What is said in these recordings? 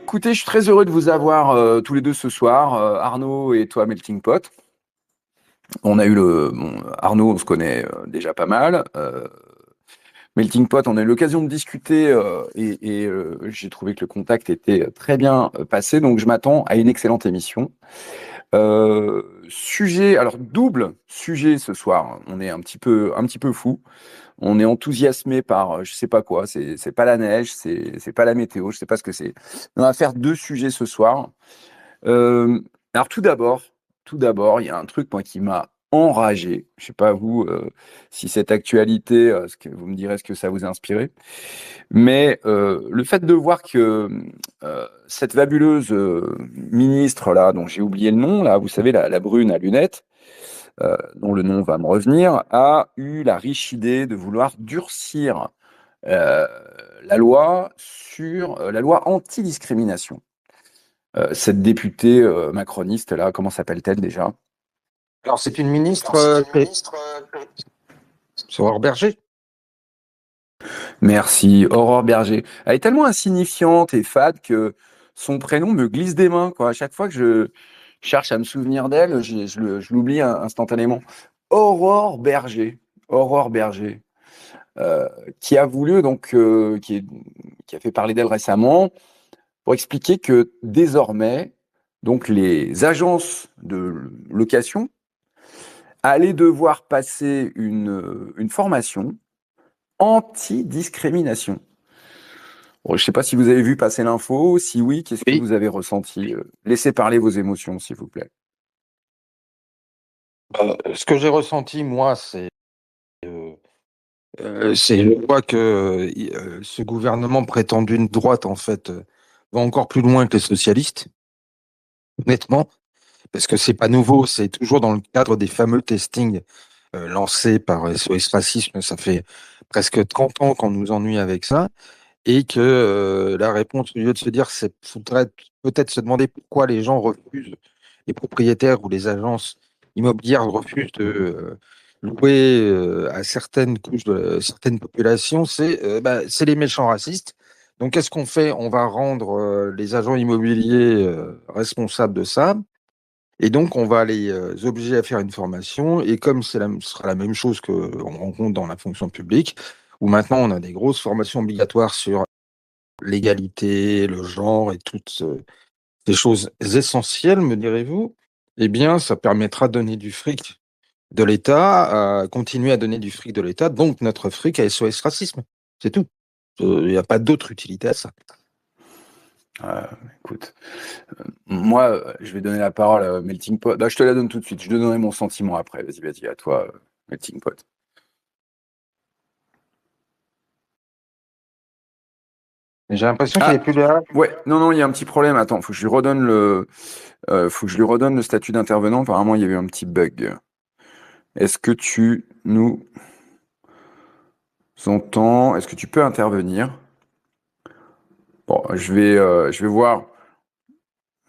écoutez, je suis très heureux de vous avoir tous les deux ce soir, Arnaud et toi, Melting Pot. On a eu Arnaud, on se connaît déjà pas mal. Melting Pot, on a eu l'occasion de discuter et j'ai trouvé que le contact était très bien passé, donc je m'attends à une excellente émission. Sujet, alors double sujet ce soir. On est un petit peu fou. On est enthousiasmé par, je sais pas quoi. C'est pas la neige, c'est pas la météo. Je sais pas ce que c'est. On va faire deux sujets ce soir. Alors tout d'abord, il y a un truc moi qui m'a enragé. Je sais pas vous si cette actualité, ce que vous me direz ce que ça vous a inspiré. Mais le fait de voir que cette fabuleuse ministre là, dont j'ai oublié le nom là, vous savez la brune à lunettes, dont le nom va me revenir, a eu la riche idée de vouloir durcir euh, la loi sur la loi anti-discrimination. Cette députée macroniste là, comment s'appelle-t-elle déjà? Alors, c'est une ministre, c'est Aurore Berger. Merci, Aurore Berger. Elle est tellement insignifiante et fade que son prénom me glisse des mains, quoi. À chaque fois que je cherche à me souvenir d'elle, je l'oublie instantanément. Aurore Berger. Aurore Berger. euh, qui a voulu, donc, qui a fait parler d'elle récemment, pour expliquer que désormais, donc, les agences de location allaient devoir passer une formation anti-discrimination. Bon, je ne sais pas si vous avez vu passer l'info. Si oui, qu'est-ce que Oui. vous avez ressenti? Laissez parler vos émotions, s'il vous plaît. Ce que j'ai ressenti, moi, je vois que ce gouvernement prétendu de droite, en fait, va encore plus loin que les socialistes, honnêtement, parce que c'est pas nouveau, c'est toujours dans le cadre des fameux testings lancés par SOS Racisme. Ça fait presque 30 ans qu'on nous ennuie avec ça, et que la réponse, au lieu de se dire, faudrait peut-être se demander pourquoi les gens refusent, les propriétaires ou les agences immobilières refusent de louer à certaines couches de certaines populations, c'est les méchants racistes. Donc, qu'est-ce qu'on fait? On va rendre les agents immobiliers responsables de ça. Et donc, on va les obliger à faire une formation. Et comme ce sera la même chose qu'on rencontre dans la fonction publique, où maintenant on a des grosses formations obligatoires sur l'égalité, le genre et toutes ces choses essentielles, me direz-vous, eh bien, ça permettra de donner du fric de l'État, à continuer à donner du fric de l'État, donc notre fric à SOS Racisme. C'est tout. Il n'y a pas d'autre utilité à ça. Euh, Écoute, moi, je vais donner la parole à Melting Pot. Bah, je te la donne tout de suite. Je te donnerai mon sentiment après. Vas-y, à toi, Melting Pot. J'ai l'impression qu'il n'est Ah, plus là. ouais, non, il y a un petit problème. Attends, faut que je lui redonne faut que je lui redonne le statut d'intervenant. Apparemment, il y a eu un petit bug. Est-ce que tu nous entends? Est-ce que tu peux intervenir? Bon, je vais voir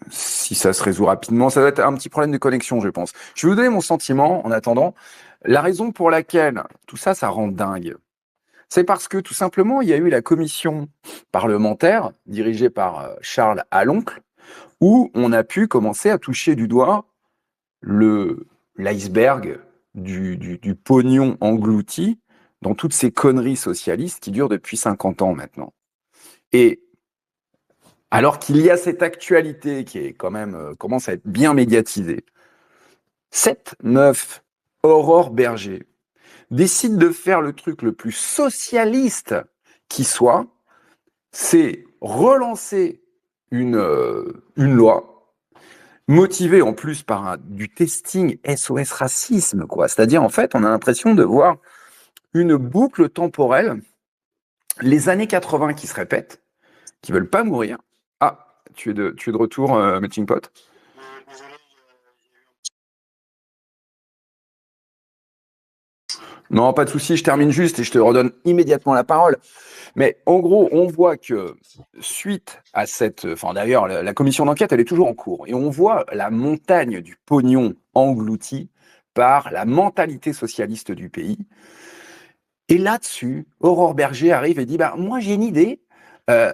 si ça se résout rapidement. Ça doit être un petit problème de connexion, je pense. Je vais vous donner mon sentiment en attendant. La raison pour laquelle tout ça, ça rend dingue, c'est parce que tout simplement, il y a eu la commission parlementaire dirigée par Charles Aloncle, où on a pu commencer à toucher du doigt l'iceberg du pognon englouti dans toutes ces conneries socialistes qui durent depuis 50 ans maintenant. Et alors qu'il y a cette actualité qui est quand même commence à être bien médiatisée, cette meuf, Aurore Berger, décide de faire le truc le plus socialiste qui soit, c'est relancer une loi motivée en plus par du testing SOS racisme, quoi. C'est-à-dire, en fait, on a l'impression de voir une boucle temporelle, les années 80 qui se répètent, qui veulent pas mourir. Ah, tu es de retour, Matching Pot. Non, pas de souci, je termine juste et je te redonne immédiatement la parole. Mais en gros, on voit que suite à enfin d'ailleurs, la commission d'enquête, elle est toujours en cours. Et on voit la montagne du pognon englouti par la mentalité socialiste du pays. Et là-dessus, Aurore Berger arrive et dit, bah, moi j'ai une idée,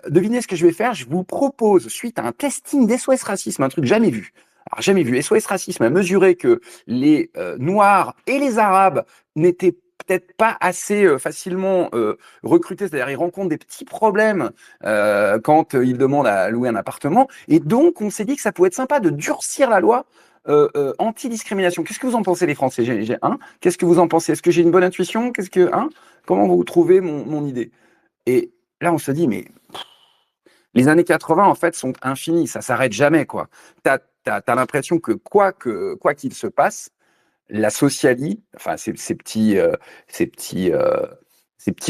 Devinez ce que je vais faire. Je vous propose, suite à un testing d'SOS Racisme, un truc jamais vu. Alors, jamais vu. SOS Racisme a mesuré que les Noirs et les Arabes n'étaient peut-être pas assez facilement recrutés, c'est-à-dire ils rencontrent des petits problèmes quand ils demandent à louer un appartement. Et donc, on s'est dit que ça pouvait être sympa de durcir la loi anti-discrimination. Qu'est-ce que vous en pensez, les Français? Qu'est-ce que vous en pensez? Est-ce que j'ai une bonne intuition? Comment vous trouvez mon idée? Et là, on se dit, mais les années 80, en fait, sont infinies. Ça s'arrête jamais, quoi. T'as l'impression que quoi qu'il se passe, la socialie, enfin, ces petits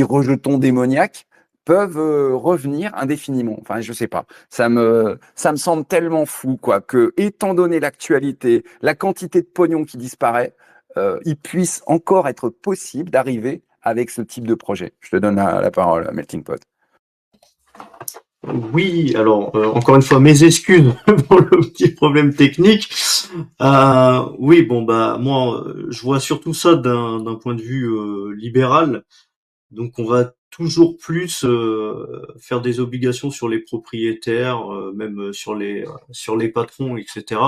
rejetons démoniaques peuvent revenir indéfiniment. Enfin, je sais pas. Ça me semble tellement fou, quoi, que, étant donné l'actualité, la quantité de pognon qui disparaît, il puisse encore être possible d'arriver avec ce type de projet. Je te donne la parole, Melting Pot. Oui, alors encore une fois mes excuses pour le petit problème technique. Oui, bon bah moi je vois surtout ça d'un point de vue libéral. Donc on va toujours plus faire des obligations sur les propriétaires, même sur les patrons, etc.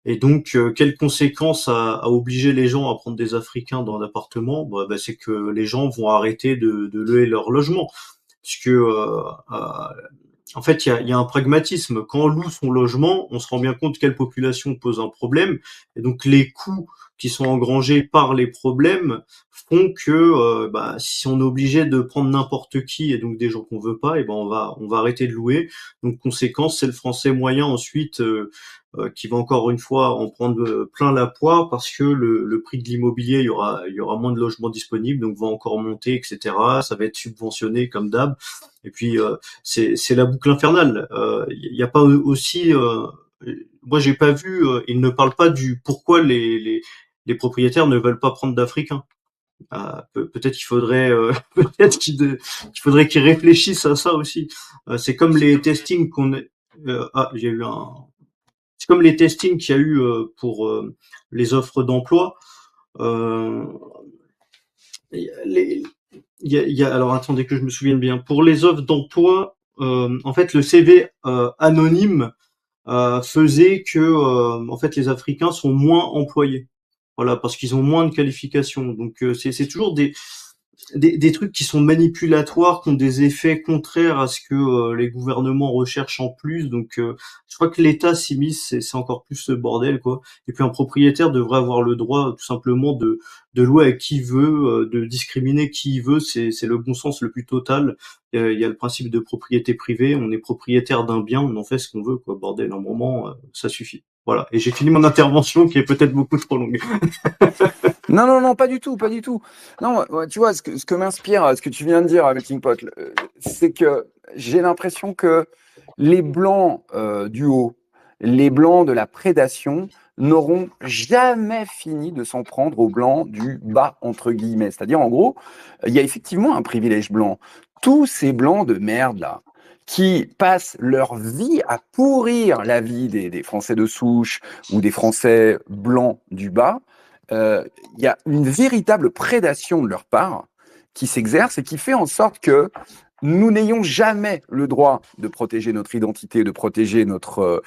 Et donc quelles conséquences à obliger les gens à prendre des Africains dans l'appartement? Bah, c'est que les gens vont arrêter de louer leur logement, puisque en fait, il y a un pragmatisme. Quand on loue son logement, on se rend bien compte quelle population pose un problème. Et donc, les coûts qui sont engrangés par les problèmes font que si on est obligé de prendre n'importe qui et donc des gens qu'on veut pas, et ben on va arrêter de louer. Donc, conséquence, c'est le français moyen ensuite qui va encore une fois en prendre plein la poire parce que le prix de l'immobilier, il y aura moins de logements disponibles, donc va encore monter, etc. Ça va être subventionné comme d'hab. Et puis c'est la boucle infernale. Il y a pas aussi, moi j'ai pas vu, il ne parle pas du pourquoi les propriétaires ne veulent pas prendre d'Africains. Peut-être qu'il faudrait peut-être qu'il faudrait qu'ils réfléchissent à ça aussi. C'est comme les testings j'ai eu un c'est comme les testings qu'il y a eu pour les offres d'emploi. Euh, les, alors attendez que je me souvienne bien. Pour les offres d'emploi, en fait, le CV anonyme faisait que en fait les Africains sont moins employés. Voilà, parce qu'ils ont moins de qualifications. Donc c'est toujours des trucs qui sont manipulatoires, qui ont des effets contraires à ce que les gouvernements recherchent en plus. Donc, je crois que l'État s'immisce, c'est encore plus ce bordel, quoi. Et puis, un propriétaire devrait avoir le droit, tout simplement, de louer à qui veut, de discriminer qui il veut. C'est le bon sens le plus total. Il y a le principe de propriété privée. On est propriétaire d'un bien, on en fait ce qu'on veut, quoi. Bordel, à un moment, ça suffit. Voilà. Et j'ai fini mon intervention qui est peut-être beaucoup trop longue. Non, non, non, pas du tout, pas du tout. Non, tu vois, ce que m'inspire, ce que tu viens de dire, Melting Pot, c'est que j'ai l'impression que les blancs du haut, les blancs de la prédation, n'auront jamais fini de s'en prendre aux blancs du bas, entre guillemets. C'est-à-dire, en gros, il y a effectivement un privilège blanc. Tous ces blancs de merde, là, qui passent leur vie à pourrir la vie des Français de souche ou des Français blancs du bas, il y a une véritable prédation de leur part qui s'exerce et qui fait en sorte que nous n'ayons jamais le droit de protéger notre identité, de protéger notre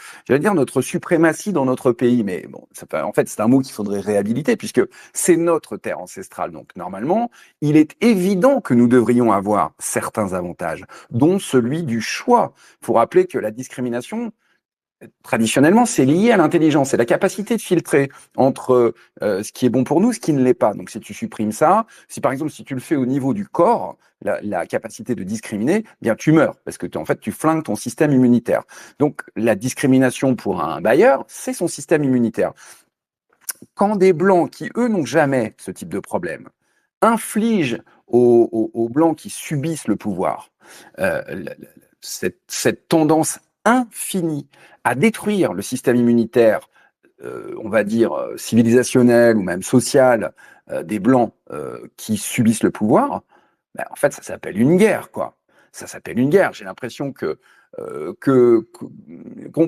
suprématie dans notre pays. Mais bon, en fait, c'est un mot qu'il faudrait réhabiliter puisque c'est notre terre ancestrale. Donc, normalement, il est évident que nous devrions avoir certains avantages, dont celui du choix. Il faut rappeler que la discrimination, traditionnellement, c'est lié à l'intelligence, c'est la capacité de filtrer entre ce qui est bon pour nous, ce qui ne l'est pas. Donc, si tu supprimes ça, si par exemple, si tu le fais au niveau du corps, la capacité de discriminer, eh bien tu meurs parce que en fait, tu flingues ton système immunitaire. Donc, la discrimination pour un bailleur, c'est son système immunitaire. Quand des blancs qui, eux, n'ont jamais ce type de problème, infligent aux blancs qui subissent le pouvoir euh, cette tendance infinie à détruire le système immunitaire, on va dire civilisationnel ou même social des blancs qui subissent le pouvoir, ben, en fait, ça s'appelle une guerre, quoi. ça s'appelle une guerre. J'ai l'impression qu'on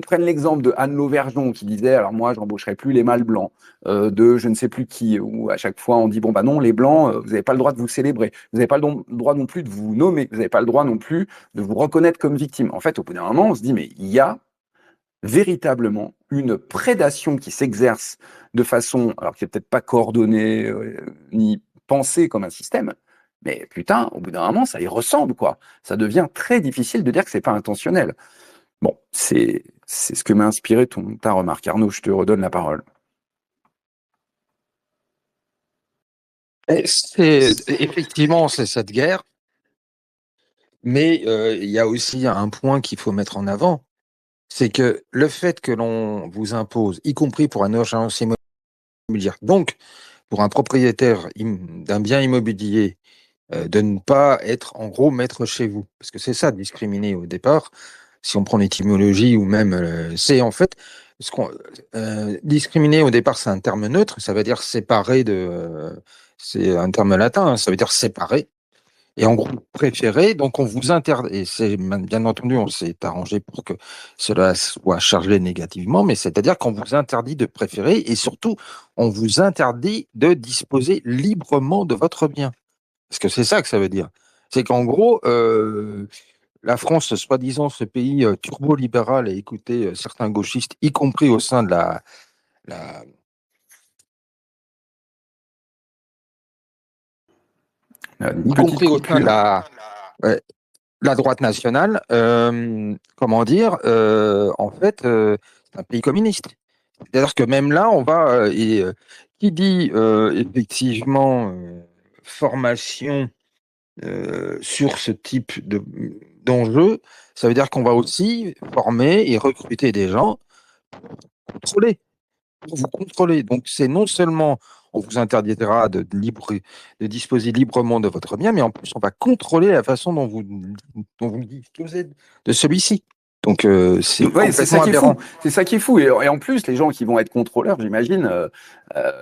prenne l'exemple de Anne Lauvergeon qui disait, alors moi, j'embaucherai plus les mâles blancs, de je ne sais plus qui, où à chaque fois on dit, bon bah non, les blancs, vous n'avez pas le droit de vous célébrer, vous n'avez pas le droit non plus de vous nommer, vous n'avez pas le droit non plus de vous reconnaître comme victime. En fait, au bout d'un moment, on se dit, mais il y a véritablement une prédation qui s'exerce de façon, alors qui n'est peut-être pas coordonnée, ni pensée comme un système, mais putain, au bout d'un moment, ça y ressemble, quoi. Ça devient très difficile de dire que c'est pas intentionnel. Bon, c'est ce que m'a inspiré ta remarque. Arnaud, je te redonne la parole. Effectivement, c'est cette guerre, mais il y a aussi un point qu'il faut mettre en avant, c'est que le fait que l'on vous impose, y compris pour un agence immobilière, donc pour un propriétaire d'un bien immobilier, de ne pas être en gros maître chez vous, parce que c'est ça, discriminer au départ, si on prend l'étymologie ou même, c'est en fait, discriminer au départ, c'est un terme neutre, ça veut dire séparer c'est un terme latin, hein, ça veut dire séparer. Et en gros, préféré, donc on vous interdit, et c'est bien entendu, on s'est arrangé pour que cela soit chargé négativement, mais c'est-à-dire qu'on vous interdit de préférer et surtout, on vous interdit de disposer librement de votre bien. Parce que c'est ça que ça veut dire. C'est qu'en gros, la France, soi-disant ce pays turbo-libéral, et écoutez, certains gauchistes, y compris au sein de la y compris au sein de ouais, la droite nationale, comment dire, en fait, c'est un pays communiste. C'est-à-dire que même là, on va, qui dit effectivement formation sur ce type d'enjeu, ça veut dire qu'on va aussi former et recruter des gens contrôlés, pour vous contrôler. Donc, c'est non seulement on vous interdira de disposer librement de votre bien, mais en plus, on va contrôler la façon dont vous disposez de celui-ci. Donc, c'est complètement aberrant. C'est ça qui est fou. Et en plus, les gens qui vont être contrôleurs, j'imagine,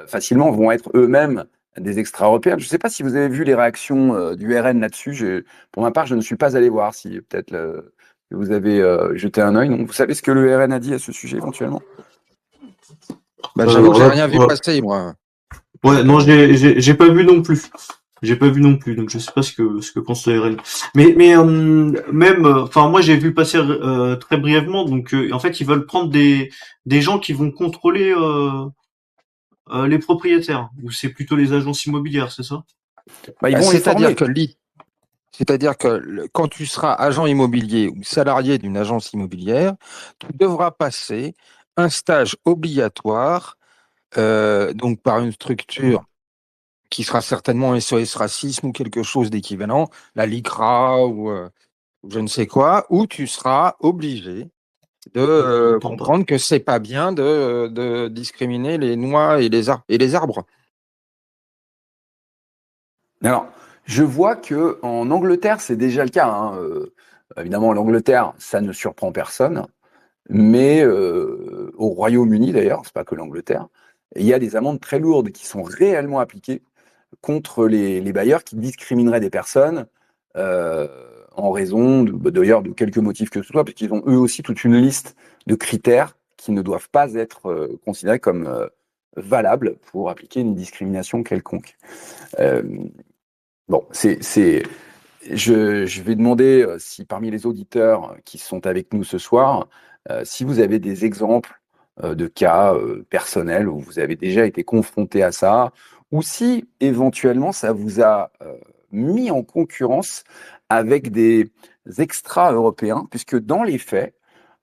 facilement vont être eux-mêmes des extra-européens. Je ne sais pas si vous avez vu les réactions du RN là-dessus. Pour ma part, je ne suis pas allé voir si peut-être que vous avez jeté un œil. Donc, vous savez ce que le RN a dit à ce sujet éventuellement? J'avoue que j'ai rien vu passer, moi. Ouais, non, j'ai pas vu non plus. J'ai pas vu non plus, donc je sais pas ce que pense le RN. Mais même, enfin moi j'ai vu passer très brièvement, donc en fait ils veulent prendre des gens qui vont contrôler les propriétaires, ou c'est plutôt les agences immobilières, c'est ça? Ils vont les former. C'est-à-dire que quand tu seras agent immobilier ou salarié d'une agence immobilière, tu devras passer un stage obligatoire, donc par une structure qui sera certainement SOS Racisme ou quelque chose d'équivalent, la LICRA ou je ne sais quoi, où tu seras obligé de comprendre que c'est pas bien de discriminer les noix et les arbres. Alors, je vois que en Angleterre, c'est déjà le cas, hein. Évidemment, l'Angleterre, ça ne surprend personne, mais au Royaume-Uni d'ailleurs, c'est pas que l'Angleterre, il y a des amendes très lourdes qui sont réellement appliquées contre les bailleurs qui discrimineraient des personnes en raison d'ailleurs de quelques motifs que ce soit, parce qu'ils ont eux aussi toute une liste de critères qui ne doivent pas être considérés comme valables pour appliquer une discrimination quelconque. Bon, je vais demander si parmi les auditeurs qui sont avec nous ce soir, si vous avez des exemples de cas personnels où vous avez déjà été confronté à ça, ou si éventuellement ça vous a mis en concurrence avec des extra-européens, puisque dans les faits,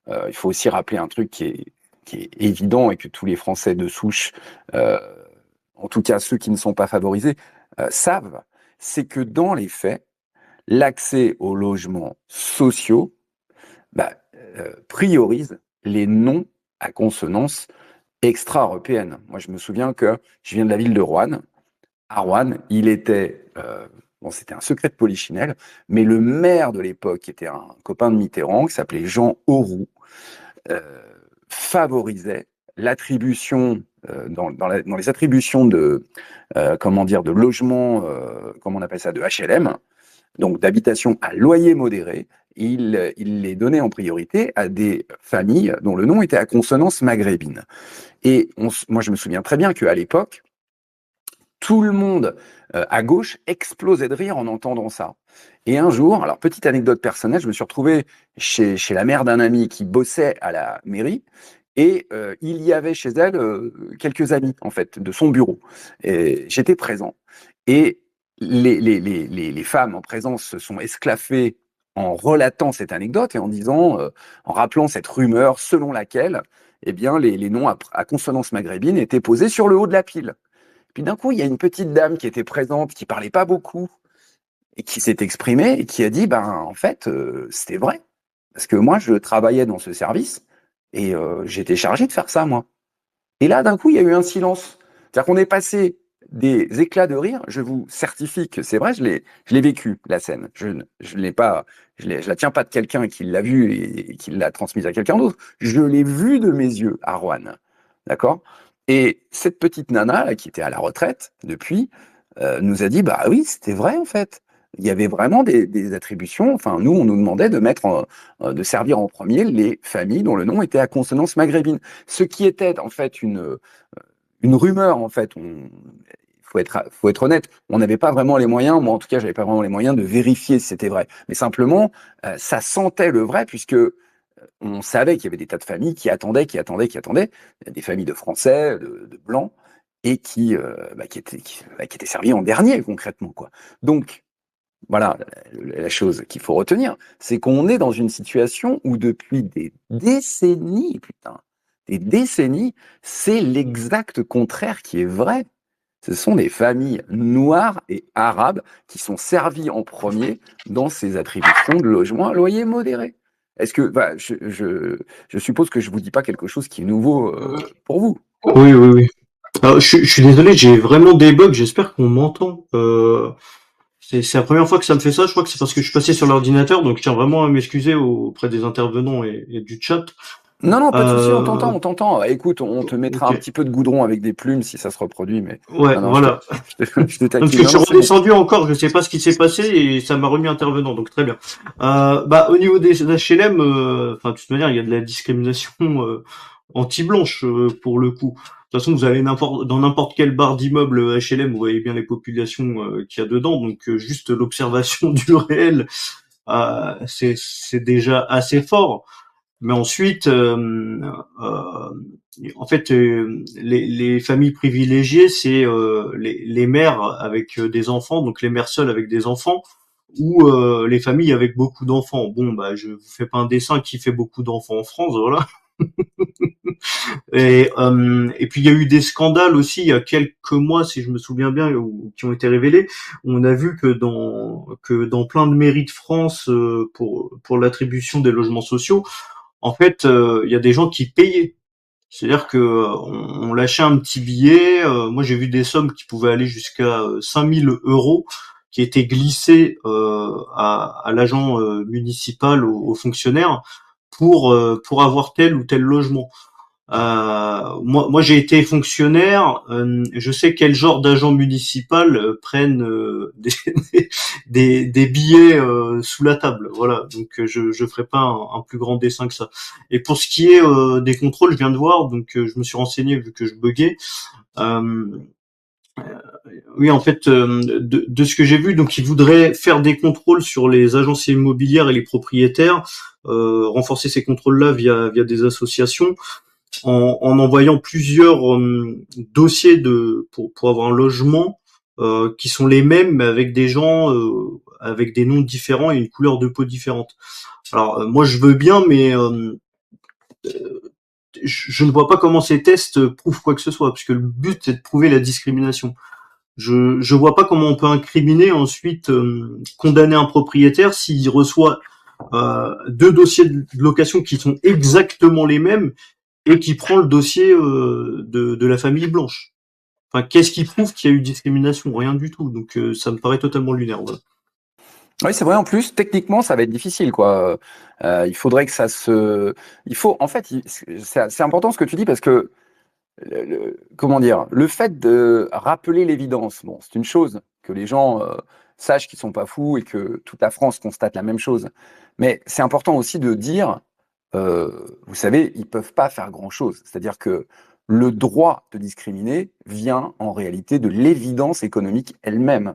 il faut aussi rappeler un truc qui est évident et que tous les Français de souche, euh, en tout cas ceux qui ne sont pas favorisés, savent, c'est que dans les faits, l'accès aux logements sociaux priorise les noms à consonance extra-européenne. Moi, je me souviens que je viens de la ville de Roanne. À Roanne, il était, c'était un secret de polichinelle, mais le maire de l'époque, qui était un copain de Mitterrand, qui s'appelait Jean Auroux, favorisait l'attribution dans les attributions de logements, comment on appelle ça, de HLM, donc d'habitation à loyer modéré, il les donnait en priorité à des familles dont le nom était à consonance maghrébine. Et moi, je me souviens très bien qu'à l'époque, tout le monde à gauche explosait de rire en entendant ça. Et un jour, alors petite anecdote personnelle, je me suis retrouvé chez la mère d'un ami qui bossait à la mairie et il y avait chez elle quelques amis en fait de son bureau. Et j'étais présent et les femmes en présence se sont esclaffées en relatant cette anecdote et en disant, en rappelant cette rumeur selon laquelle, eh bien, les noms à consonance maghrébine étaient posés sur le haut de la pile. Puis d'un coup, il y a une petite dame qui était présente, qui parlait pas beaucoup, et qui s'est exprimée et qui a dit, ben en fait, c'était vrai. Parce que moi, je travaillais dans ce service et j'étais chargé de faire ça, moi. Et là, d'un coup, il y a eu un silence. C'est-à-dire qu'on est passé des éclats de rire. Je vous certifie que c'est vrai, je l'ai vécu, la scène. Je l'ai pas, je la tiens pas de quelqu'un qui l'a vu et qui l'a transmise à quelqu'un d'autre. Je l'ai vu de mes yeux à Rouen. D'accord? Et cette petite nana, là, qui était à la retraite depuis, nous a dit, bah oui, c'était vrai, en fait. Il y avait vraiment des attributions. Enfin, nous, on nous demandait de de servir en premier les familles dont le nom était à consonance maghrébine. Ce qui était, en fait, une rumeur, en fait. Faut être honnête, on n'avait pas vraiment les moyens, moi en tout cas, j'avais pas vraiment les moyens de vérifier si c'était vrai. Mais simplement, ça sentait le vrai puisque on savait qu'il y avait des tas de familles qui attendaient, des familles de Français, de Blancs, et qui étaient servies en dernier concrètement, quoi. Donc, voilà, la chose qu'il faut retenir, c'est qu'on est dans une situation où depuis des décennies, putain, des décennies, c'est l'exact contraire qui est vrai. Ce sont des familles noires et arabes qui sont servies en premier dans ces attributions de logement à loyer modéré. Est-ce que, bah, je suppose que je vous dis pas quelque chose qui est nouveau pour vous. Oui, oui, oui. Alors, je suis désolé, j'ai vraiment des bugs. J'espère qu'on m'entend. C'est la première fois que ça me fait ça. Je crois que c'est parce que je suis passé sur l'ordinateur, donc je tiens vraiment à m'excuser auprès des intervenants et du chat. Non, non, pas de souci, on Euh, t'entend, on t'entend. Écoute, on te mettra un ok. petit peu de goudron avec des plumes si ça se reproduit, mais Ouais, non, non, voilà. je te Parce taquine. que je Non, suis non, c'est bon. redescendu encore, je sais pas ce qui s'est passé et ça m'a remis intervenant, donc très bien. Bah au niveau des HLM, enfin de toute manière, il y a de la discrimination anti-blanche pour le coup. De toute façon, vous allez dans n'importe quelle barre d'immeuble HLM, vous voyez bien les populations qu'il y a dedans, donc juste l'observation du réel, c'est déjà assez fort. Mais ensuite, en fait, les familles privilégiées, c'est les mères avec des enfants, donc les mères seules avec des enfants, ou les familles avec beaucoup d'enfants. Bon, bah, je vous fais pas un dessin qui fait beaucoup d'enfants en France, voilà. Et puis il y a eu des scandales aussi il y a quelques mois, si je me souviens bien, qui ont été révélés. On a vu que dans plein de mairies de France, pour l'attribution des logements sociaux, en fait, il y a des gens qui payaient. C'est-à-dire que on lâchait un petit billet. Moi, j'ai vu des sommes qui pouvaient aller jusqu'à 5 000 € qui étaient glissés à l'agent municipal, aux fonctionnaires, pour avoir tel ou tel logement. Moi, j'ai été fonctionnaire. Je sais quel genre d'agents municipal prennent des billets sous la table. Voilà. Donc, je ferai pas un plus grand dessin que ça. Et pour ce qui est des contrôles, je viens de voir. Donc, je me suis renseigné vu que je buguais. Euh, oui, en fait, de ce que j'ai vu, donc ils voudraient faire des contrôles sur les agences immobilières et les propriétaires, renforcer ces contrôles-là via des associations en envoyant plusieurs dossiers pour avoir un logement qui sont les mêmes mais avec des gens avec des noms différents et une couleur de peau différente. Alors moi je veux bien mais je ne vois pas comment ces tests prouvent quoi que ce soit puisque le but c'est de prouver la discrimination. Je vois pas comment on peut incriminer ensuite condamner un propriétaire s'il reçoit deux dossiers de location qui sont exactement les mêmes et qui prend le dossier de la famille blanche. Enfin, qu'est-ce qui prouve qu'il y a eu discrimination? Rien du tout. Donc, ça me paraît totalement lunaire. Voilà. Oui, c'est vrai. En plus, techniquement, ça va être difficile, quoi. Il faudrait que ça se. Il faut, en fait, c'est important ce que tu dis parce que comment dire, le fait de rappeler l'évidence, bon, c'est une chose que les gens sachent qu'ils sont pas fous et que toute la France constate la même chose. Mais c'est important aussi de dire, vous savez, ils peuvent pas faire grand-chose. C'est-à-dire que le droit de discriminer vient en réalité de l'évidence économique elle-même.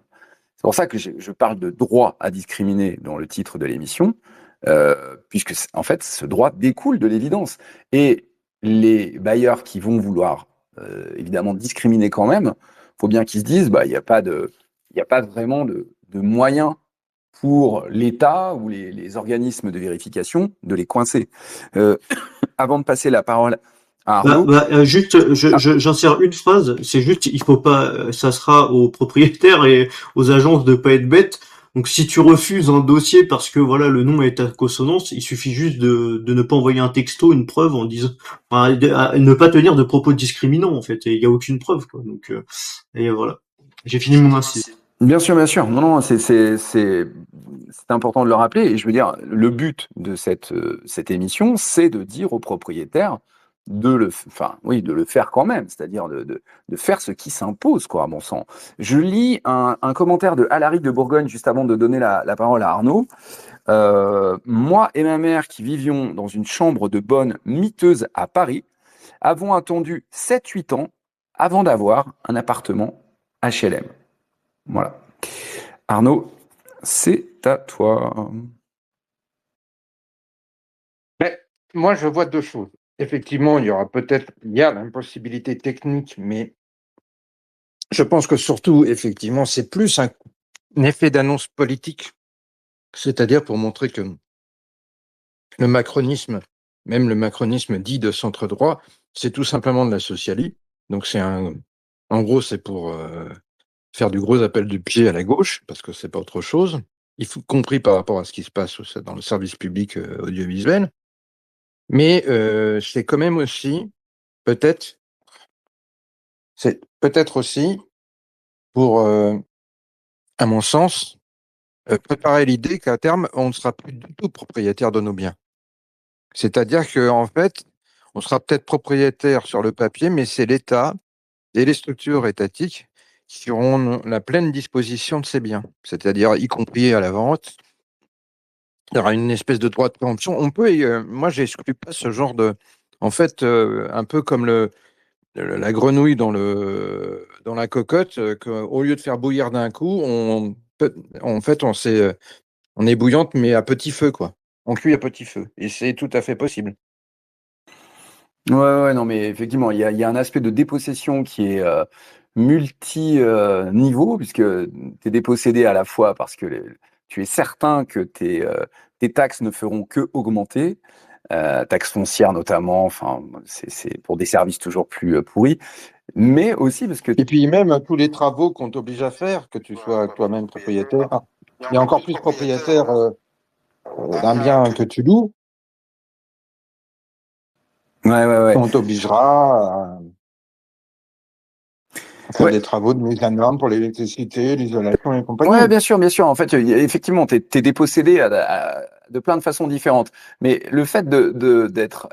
C'est pour ça que je parle de droit à discriminer dans le titre de l'émission, puisque en fait, ce droit découle de l'évidence. Et les bailleurs qui vont vouloir évidemment discriminer quand même, faut bien qu'ils se disent, bah, il n'y a pas vraiment de moyens pour l'État ou les organismes de vérification de les coincer. Euh, Avant de passer la parole à Arnaud. Juste, j'insère une phrase. C'est juste, il faut pas, ça sera aux propriétaires et aux agences de pas être bêtes. Donc, si tu refuses un dossier parce que voilà le nom est à consonance, il suffit juste de ne pas envoyer un texto, une preuve en disant, enfin, ne pas tenir de propos discriminants en fait. Et il y a aucune preuve quoi. Donc, et voilà. J'ai fini mon incise. Bien sûr, bien sûr. Non, non, c'est important de le rappeler. Et je veux dire, le but de cette émission, c'est de dire aux propriétaires enfin, oui, de le faire quand même, c'est-à-dire de faire ce qui s'impose, quoi, à mon sens. Je lis un commentaire de Alaric de Bourgogne juste avant de donner la parole à Arnaud. Moi et ma mère, qui vivions dans une chambre de bonne miteuse à Paris, avons attendu 7-8 ans avant d'avoir un appartement HLM. Voilà. Arnaud, c'est à toi. Mais moi, je vois deux choses. Effectivement, il y a l'impossibilité technique, mais je pense que surtout, effectivement, c'est plus un effet d'annonce politique, c'est-à-dire pour montrer que le macronisme, même le macronisme dit de centre droit, c'est tout simplement de la socialie. Donc en gros, c'est pour faire du gros appel du pied à la gauche, parce que c'est pas autre chose, compris par rapport à ce qui se passe dans le service public audiovisuel. Mais c'est quand même aussi, peut-être, c'est peut-être aussi pour, à mon sens, préparer l'idée qu'à terme, on ne sera plus du tout propriétaire de nos biens. C'est-à-dire qu'en fait, on sera peut-être propriétaire sur le papier, mais c'est l'État et les structures étatiques qui auront la pleine disposition de ces biens. C'est-à-dire, y compris à la vente, il y aura une espèce de droit de préemption. Moi, j'exclus pas ce genre de, en fait, un peu comme la grenouille dans la cocotte, qu'au lieu de faire bouillir d'un coup, en fait, on est bouillante, mais à petit feu, quoi. On cuit à petit feu. Et c'est tout à fait possible. Ouais, ouais, non, mais effectivement, il y a un aspect de dépossession qui est multi-niveau, puisque tu es dépossédé à la fois parce que tu es certain que tes taxes ne feront que augmenter, taxes foncières notamment, enfin, c'est pour des services toujours plus pourris, mais aussi parce que Et puis même tous les travaux qu'on t'oblige à faire, que tu sois toi-même propriétaire, et encore plus propriétaire d'un bien que tu loues, ouais. on t'obligera à faire des travaux de mise en norme pour l'électricité, l'isolation et compagnie. Ouais, bien sûr, bien sûr. En fait, effectivement, t'es dépossédé de plein de façons différentes. Mais le fait d'être,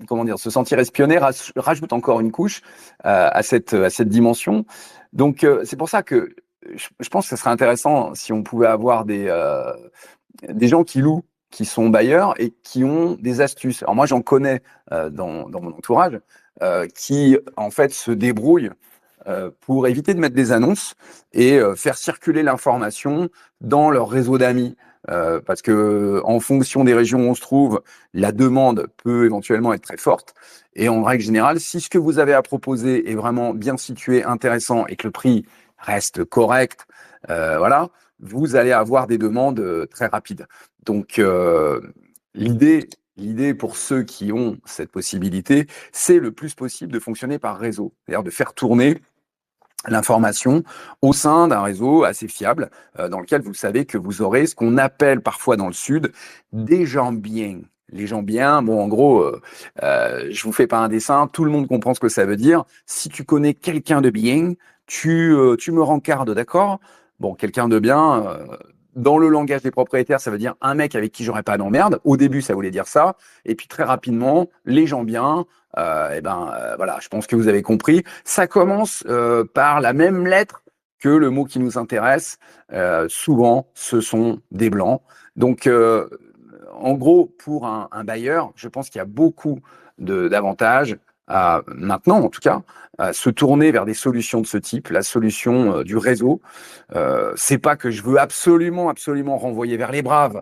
comment dire, se sentir espionné rajoute encore une couche à cette dimension. Donc, c'est pour ça que je pense que ce serait intéressant si on pouvait avoir des gens qui louent, qui sont bailleurs et qui ont des astuces. Alors moi, j'en connais dans mon entourage qui, en fait, se débrouillent pour éviter de mettre des annonces et faire circuler l'information dans leur réseau d'amis. Parce que en fonction des régions où on se trouve, la demande peut éventuellement être très forte. Et en règle générale, si ce que vous avez à proposer est vraiment bien situé, intéressant et que le prix reste correct, voilà, vous allez avoir des demandes très rapides. Donc l'idée pour ceux qui ont cette possibilité, c'est le plus possible de fonctionner par réseau, c'est-à-dire de faire tourner l'information au sein d'un réseau assez fiable dans lequel vous savez que vous aurez ce qu'on appelle parfois dans le Sud des gens bien. Les gens bien, bon, en gros, je vous fais pas un dessin, tout le monde comprend ce que ça veut dire. Si tu connais quelqu'un de bien, tu me rencardes, d'accord? Bon, quelqu'un de bien, dans le langage des propriétaires, ça veut dire un mec avec qui j'aurais pas d'emmerde. Au début, ça voulait dire ça. Et puis très rapidement, les gens bien, voilà, je pense que vous avez compris. Ça commence par la même lettre que le mot qui nous intéresse, souvent, ce sont des blancs. Donc, en gros, pour un bailleur, je pense qu'il y a beaucoup d'avantages maintenant, en tout cas, à se tourner vers des solutions de ce type. La solution du réseau, c'est pas que je veux absolument, absolument renvoyer vers les braves,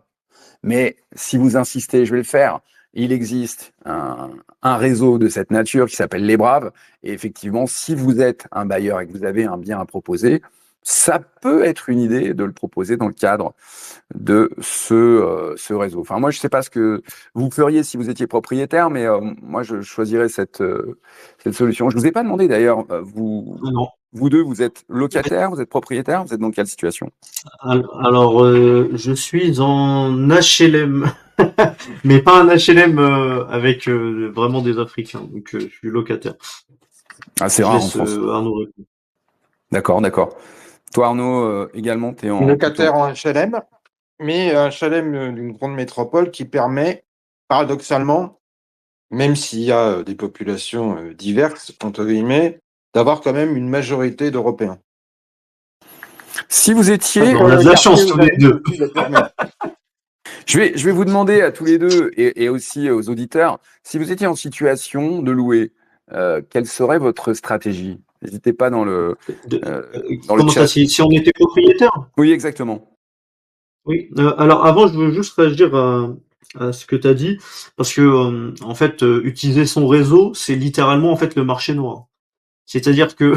mais si vous insistez, je vais le faire. Il existe un réseau de cette nature qui s'appelle Les Braves. Et effectivement, si vous êtes un bailleur et que vous avez un bien à proposer, ça peut être une idée de le proposer dans le cadre de ce réseau. Enfin, moi, je ne sais pas ce que vous feriez si vous étiez propriétaire, mais moi, je choisirais cette solution. Je ne vous ai pas demandé d'ailleurs, Non. vous deux, vous êtes locataire, vous êtes propriétaire, vous êtes dans quelle situation? Alors, je suis en HLM, mais pas un HLM avec vraiment des Africains. Donc, je suis locataire. Ah, c'est Je rare en laisse France. Arnaud répondre. D'accord, d'accord. Toi, Arnaud, également, tu es Locataire en HLM, mais un HLM d'une grande métropole qui permet, paradoxalement, même s'il y a des populations diverses, entre guillemets, d'avoir quand même une majorité d'Européens. Si vous étiez... On a de la chance tous les deux. Je vais vous demander à tous les deux et aussi aux auditeurs, si vous étiez en situation de louer, quelle serait votre stratégie? N'hésitez pas dans le Comment ça, chat. si on était propriétaire? Oui, exactement. Oui. Alors avant, je veux juste réagir à ce que tu as dit, parce que en fait, utiliser son réseau, c'est littéralement en fait le marché noir. C'est-à-dire que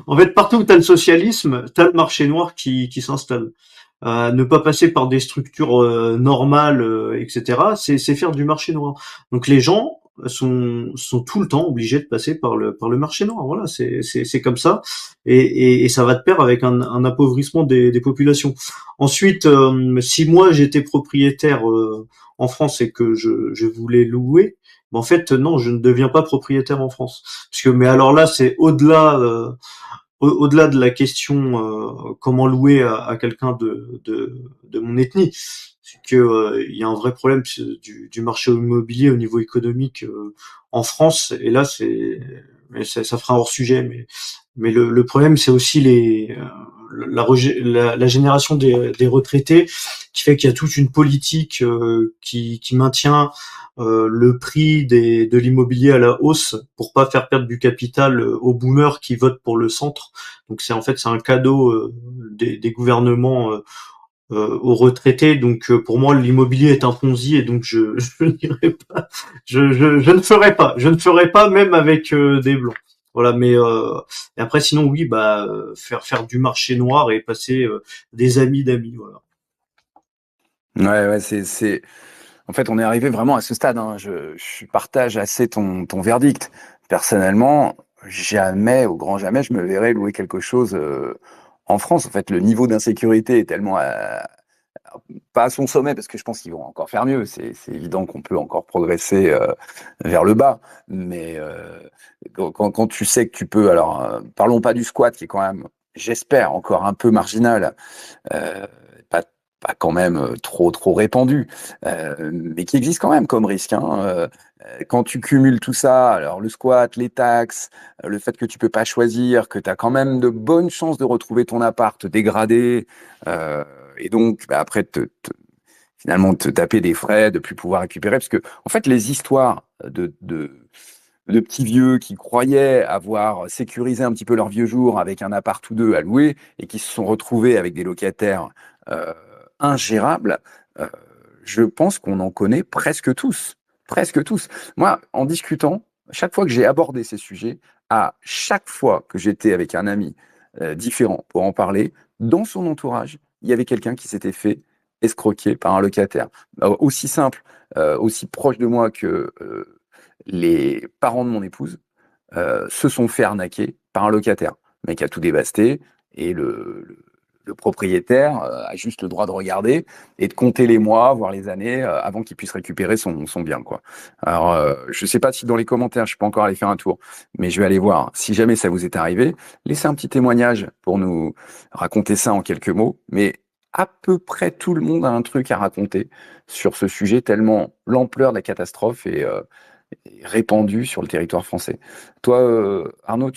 en fait, partout où tu as le socialisme, tu as le marché noir qui s'installe. Ne pas passer par des structures normales, etc., c'est faire du marché noir. Donc les gens sont tout le temps obligés de passer par le marché noir. Voilà, c'est comme ça, et ça va de pair avec un appauvrissement des populations. Ensuite, si moi j'étais propriétaire en France et que je voulais louer, ben, en fait non, je ne deviens pas propriétaire en France. Parce que, mais alors là, c'est au-delà de la question comment louer à quelqu'un de mon ethnie, c'est que il y a un vrai problème du marché immobilier au niveau économique en France. Et là, mais ça fera un hors sujet, mais le problème, c'est aussi la génération des retraités, qui fait qu'il y a toute une politique qui maintient le prix de l'immobilier à la hausse pour pas faire perdre du capital aux boomers qui votent pour le centre. Donc c'est un cadeau des gouvernements aux retraités. Donc pour moi, l'immobilier est un Ponzi, et donc je n'irai pas, je ne ferai pas même avec des blancs. Voilà, mais et après sinon oui, bah faire du marché noir et passer des amis d'amis, voilà. Ouais, c'est... En fait, on est arrivé vraiment à ce stade, hein. Je partage assez ton verdict. Personnellement, jamais, au grand jamais, je me verrais louer quelque chose en France. En fait, le niveau d'insécurité est tellement pas à son sommet, parce que je pense qu'ils vont encore faire mieux. C'est évident qu'on peut encore progresser vers le bas. Mais quand tu sais que tu peux... Alors, parlons pas du squat, qui est quand même, j'espère, encore un peu marginal. Euh, pas, pas quand même trop répandu, mais qui existe quand même comme risque, hein. Quand tu cumules tout ça, alors le squat, les taxes, le fait que tu peux pas choisir, que tu as quand même de bonnes chances de retrouver ton appart dégradé, et donc bah, après finalement te taper des frais, de plus pouvoir récupérer, parce que en fait les histoires de petits vieux qui croyaient avoir sécurisé un petit peu leur vieux jour avec un appart ou deux à louer et qui se sont retrouvés avec des locataires euh, ingérables, euh, je pense qu'on en connaît presque tous. Presque tous. Moi, en discutant, chaque fois que j'ai abordé ces sujets, à chaque fois que j'étais avec un ami différent pour en parler, dans son entourage, il y avait quelqu'un qui s'était fait escroquer par un locataire. Aussi simple, aussi proche de moi que les parents de mon épouse se sont fait arnaquer par un locataire. Le mec a tout dévasté et le propriétaire a juste le droit de regarder et de compter les mois, voire les années, avant qu'il puisse récupérer son bien, quoi. Alors, je ne sais pas si dans les commentaires, je peux encore aller faire un tour, mais je vais aller voir. Si jamais ça vous est arrivé, laissez un petit témoignage pour nous raconter ça en quelques mots. Mais à peu près tout le monde a un truc à raconter sur ce sujet, tellement l'ampleur de la catastrophe est répandue sur le territoire français. Toi, Arnaud,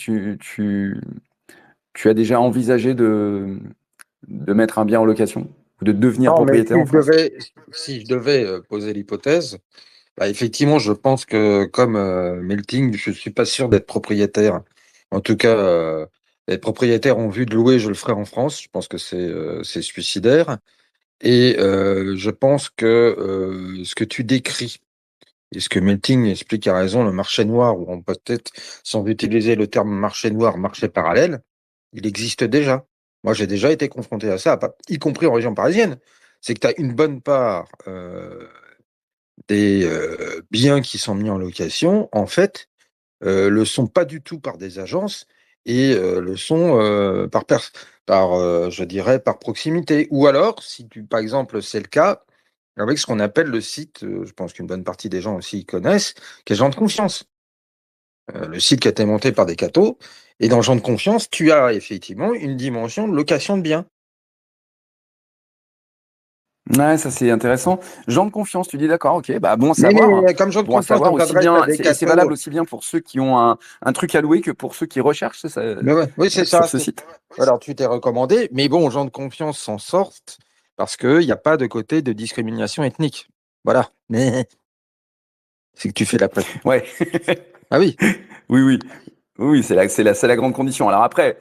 Tu as déjà envisagé de mettre un bien en location ou de devenir Non, mais propriétaire en France? si je devais poser l'hypothèse, bah, effectivement, je pense que comme Melting, je suis pas sûr d'être propriétaire. En tout cas, être propriétaire en vue de louer, je le ferai en France. Je pense que c'est suicidaire. Et je pense que ce que tu décris et ce que Melting explique à raison, le marché noir, ou on peut peut-être, sans utiliser le terme marché noir, marché parallèle, il existe déjà. Moi, j'ai déjà été confronté à ça, y compris en région parisienne. C'est que tu as une bonne part des biens qui sont mis en location, en fait, le sont pas du tout par des agences et le sont je dirais, par proximité. Ou alors, si tu, par exemple, c'est le cas, avec ce qu'on appelle le site, je pense qu'une bonne partie des gens aussi y connaissent, qui est Gens de confiance. Le site qui a été monté par des cathos. Et dans Gens de confiance, tu as effectivement une dimension de location de biens. Ouais, ça c'est intéressant. Gens de confiance, tu dis d'accord, ok, bah bon à Mais savoir, hein. comme Gens de Bon à confiance, savoir on aussi t'adresse à bien, des et c'est valable cathos. aussi bien pour ceux qui ont un truc à louer que pour ceux qui recherchent c'est ça, Mais ouais, oui, c'est sur ça. ce site. Alors, tu t'es recommandé, mais bon, Gens de confiance s'en sortent parce qu'il n'y a pas de côté de discrimination ethnique. Voilà. Mais c'est que tu fais la pression. Ouais, Ah oui. oui, oui, oui, c'est la grande condition. Alors après,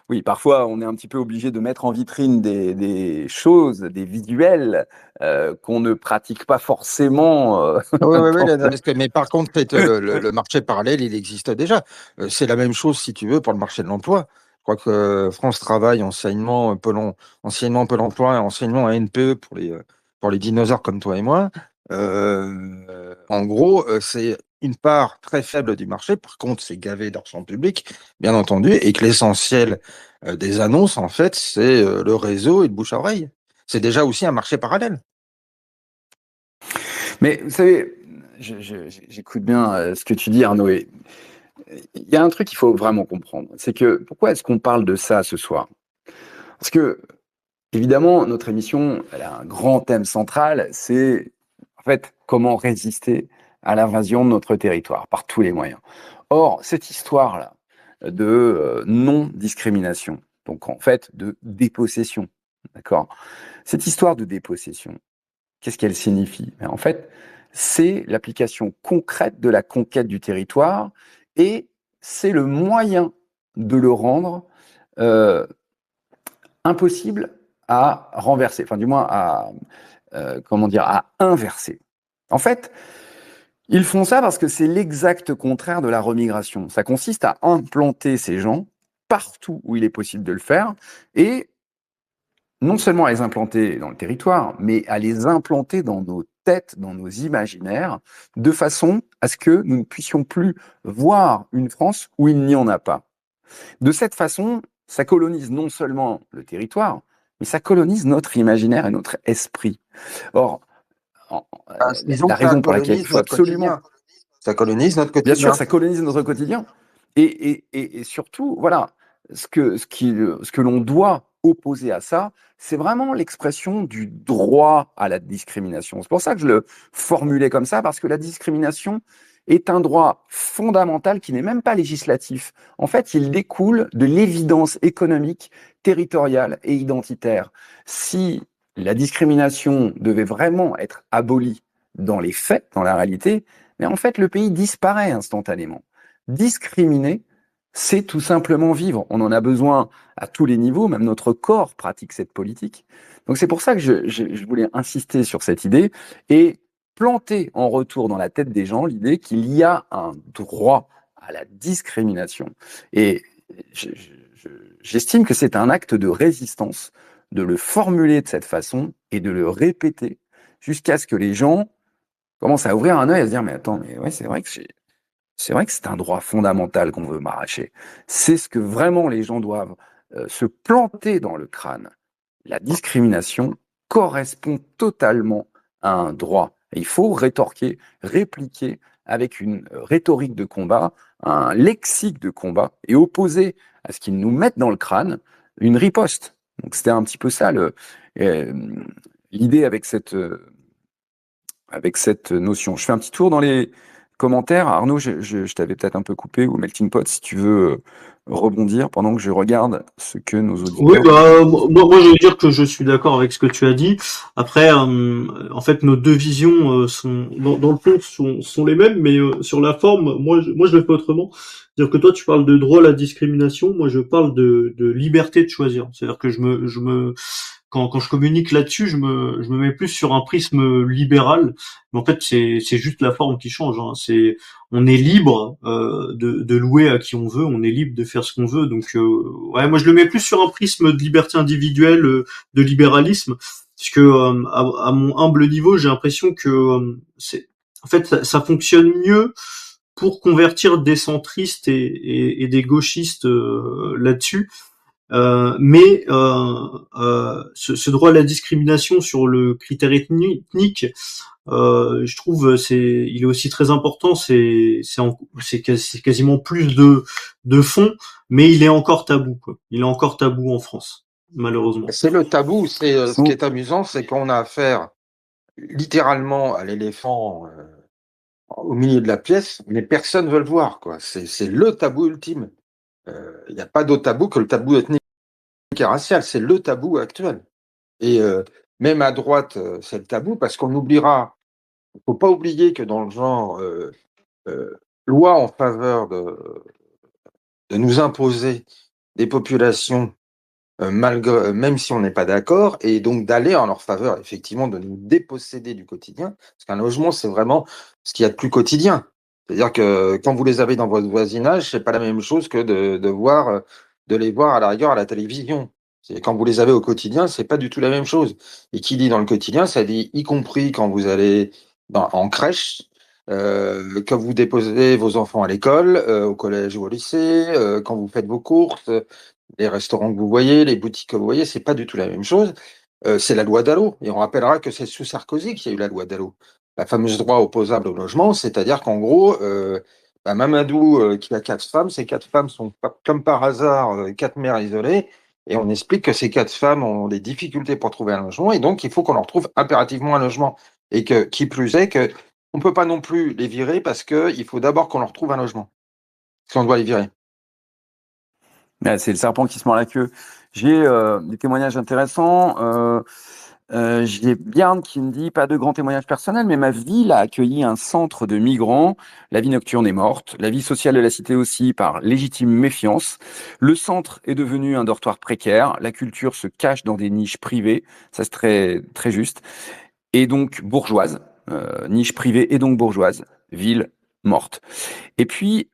oui, parfois on est un petit peu obligé de mettre en vitrine des choses, des visuels qu'on ne pratique pas forcément. Oui, oui, oui, dans la- mais par contre, le marché parallèle, il existe déjà. C'est la même chose, si tu veux, pour le marché de l'emploi. Je crois que France Travail, anciennement Pôle emploi, anciennement ANPE pour les dinosaures comme toi et moi. En gros, c'est une part très faible du marché. Par contre, c'est gavé d'argent public, bien entendu, et que l'essentiel des annonces, en fait, c'est le réseau et le bouche à oreille. C'est déjà aussi un marché parallèle. Mais vous savez, j'écoute bien ce que tu dis, Arnaud. Et il y a un truc qu'il faut vraiment comprendre, c'est que pourquoi est-ce qu'on parle de ça ce soir? Parce que évidemment, notre émission, elle a un grand thème central, c'est en fait comment résister à l'invasion de notre territoire par tous les moyens. Or, cette histoire-là de non-discrimination, donc en fait de dépossession, d'accord? Cette histoire de dépossession, qu'est-ce qu'elle signifie? En fait, c'est l'application concrète de la conquête du territoire et c'est le moyen de le rendre euh, impossible à renverser, enfin du moins à comment dire, à inverser. En fait, ils font ça parce que c'est l'exact contraire de la remigration. Ça consiste à implanter ces gens partout où il est possible de le faire et non seulement à les implanter dans le territoire, mais à les implanter dans nos têtes, dans nos imaginaires, de façon à ce que nous ne puissions plus voir une France où il n'y en a pas. De cette façon, ça colonise non seulement le territoire, mais ça colonise notre imaginaire et notre esprit. Or, Disons la que ça raison pour laquelle il colonise faut notre absolument, quotidien. Ça colonise notre bien sûr, quotidien. ça colonise notre quotidien. Et surtout, voilà, ce que l'on doit opposer à ça, c'est vraiment l'expression du droit à la discrimination. C'est pour ça que je le formulais comme ça, parce que la discrimination est un droit fondamental qui n'est même pas législatif. En fait, il découle de l'évidence économique, territoriale et identitaire. Si la discrimination devait vraiment être abolie dans les faits, dans la réalité, mais en fait, le pays disparaît instantanément. Discriminer, c'est tout simplement vivre. On en a besoin à tous les niveaux, même notre corps pratique cette politique. Donc c'est pour ça que je voulais insister sur cette idée et planter en retour dans la tête des gens l'idée qu'il y a un droit à la discrimination. Et j'estime que c'est un acte de résistance de le formuler de cette façon et de le répéter jusqu'à ce que les gens commencent à ouvrir un œil et à se dire, mais attends, mais ouais, c'est vrai que c'est un droit fondamental qu'on veut m'arracher. C'est ce que vraiment les gens doivent se planter dans le crâne. La discrimination correspond totalement à un droit. Et il faut rétorquer, répliquer avec une rhétorique de combat, un lexique de combat, et opposer à ce qu'ils nous mettent dans le crâne une riposte. Donc c'était un petit peu ça euh, l'idée avec cette notion. Je fais un petit tour commentaire. Arnaud, je t'avais peut-être un peu coupé, ou Melting Pot, si tu veux rebondir pendant que je regarde ce que nos Oui, auditeurs. bah moi je veux dire que je suis d'accord avec ce que tu as dit. Après, en fait, nos deux visions sont dans le fond sont les mêmes, mais sur la forme, moi je le fais autrement. C'est-à-dire que toi tu parles de droit à la discrimination, moi je parle de liberté de choisir. C'est-à-dire que quand je communique là-dessus, je me mets plus sur un prisme libéral. Mais en fait, c'est juste la forme qui change. Hein. On est libre de louer à qui on veut, on est libre de faire ce qu'on veut. Donc, ouais, moi je le mets plus sur un prisme de liberté individuelle, de libéralisme, parce que à mon humble niveau, j'ai l'impression que en fait, ça fonctionne mieux pour convertir des centristes et des gauchistes là-dessus. Ce droit à la discrimination sur le critère ethnique, je trouve il est aussi très important. C'est quasiment plus de fond, mais il est encore tabou, quoi. Il est encore tabou en France, malheureusement. C'est le tabou. Ce qui est amusant, c'est qu'on a affaire littéralement à l'éléphant au milieu de la pièce, mais personne ne veut le voir, quoi. C'est le tabou ultime. Il n'y a pas d'autre tabou que le tabou ethnique et racial. C'est le tabou actuel. Et même à droite, c'est le tabou parce qu'on oubliera. Il ne faut pas oublier que dans le genre loi en faveur de nous imposer des populations même si on n'est pas d'accord, et donc d'aller en leur faveur, effectivement, de nous déposséder du quotidien, parce qu'un logement, c'est vraiment ce qu'il y a de plus quotidien. C'est-à-dire que quand vous les avez dans votre voisinage, c'est pas la même chose que de les voir à la rigueur à la télévision. Quand vous les avez au quotidien, c'est pas du tout la même chose. Et qui dit dans le quotidien, ça dit y compris quand vous allez en crèche, quand vous déposez vos enfants à l'école, au collège ou au lycée, quand vous faites vos courses, les restaurants que vous voyez, les boutiques que vous voyez, c'est pas du tout la même chose. C'est la loi Dallot. Et on rappellera que c'est sous Sarkozy qu'il y a eu la loi Dallot. La fameuse droit opposable au logement, c'est-à-dire qu'en gros, Mamadou, qui a 4 femmes, ces 4 femmes sont comme par hasard 4 mères isolées. Et on explique que ces 4 femmes ont des difficultés pour trouver un logement. Et donc, il faut qu'on leur trouve impérativement un logement. Et que, qui plus est, que on ne peut pas non plus les virer parce qu'il faut d'abord qu'on leur trouve un logement. Si on doit les virer. C'est le serpent qui se mord la queue. J'ai des témoignages intéressants. J'ai Bjarne qui me dit, pas de grands témoignages personnels, mais ma ville a accueilli un centre de migrants. La vie nocturne est morte. La vie sociale de la cité aussi, par légitime méfiance. Le centre est devenu un dortoir précaire. La culture se cache dans des niches privées. Ça, c'est très, très juste. Et donc bourgeoise. Niche privée et donc bourgeoise. Ville morte. Et puis,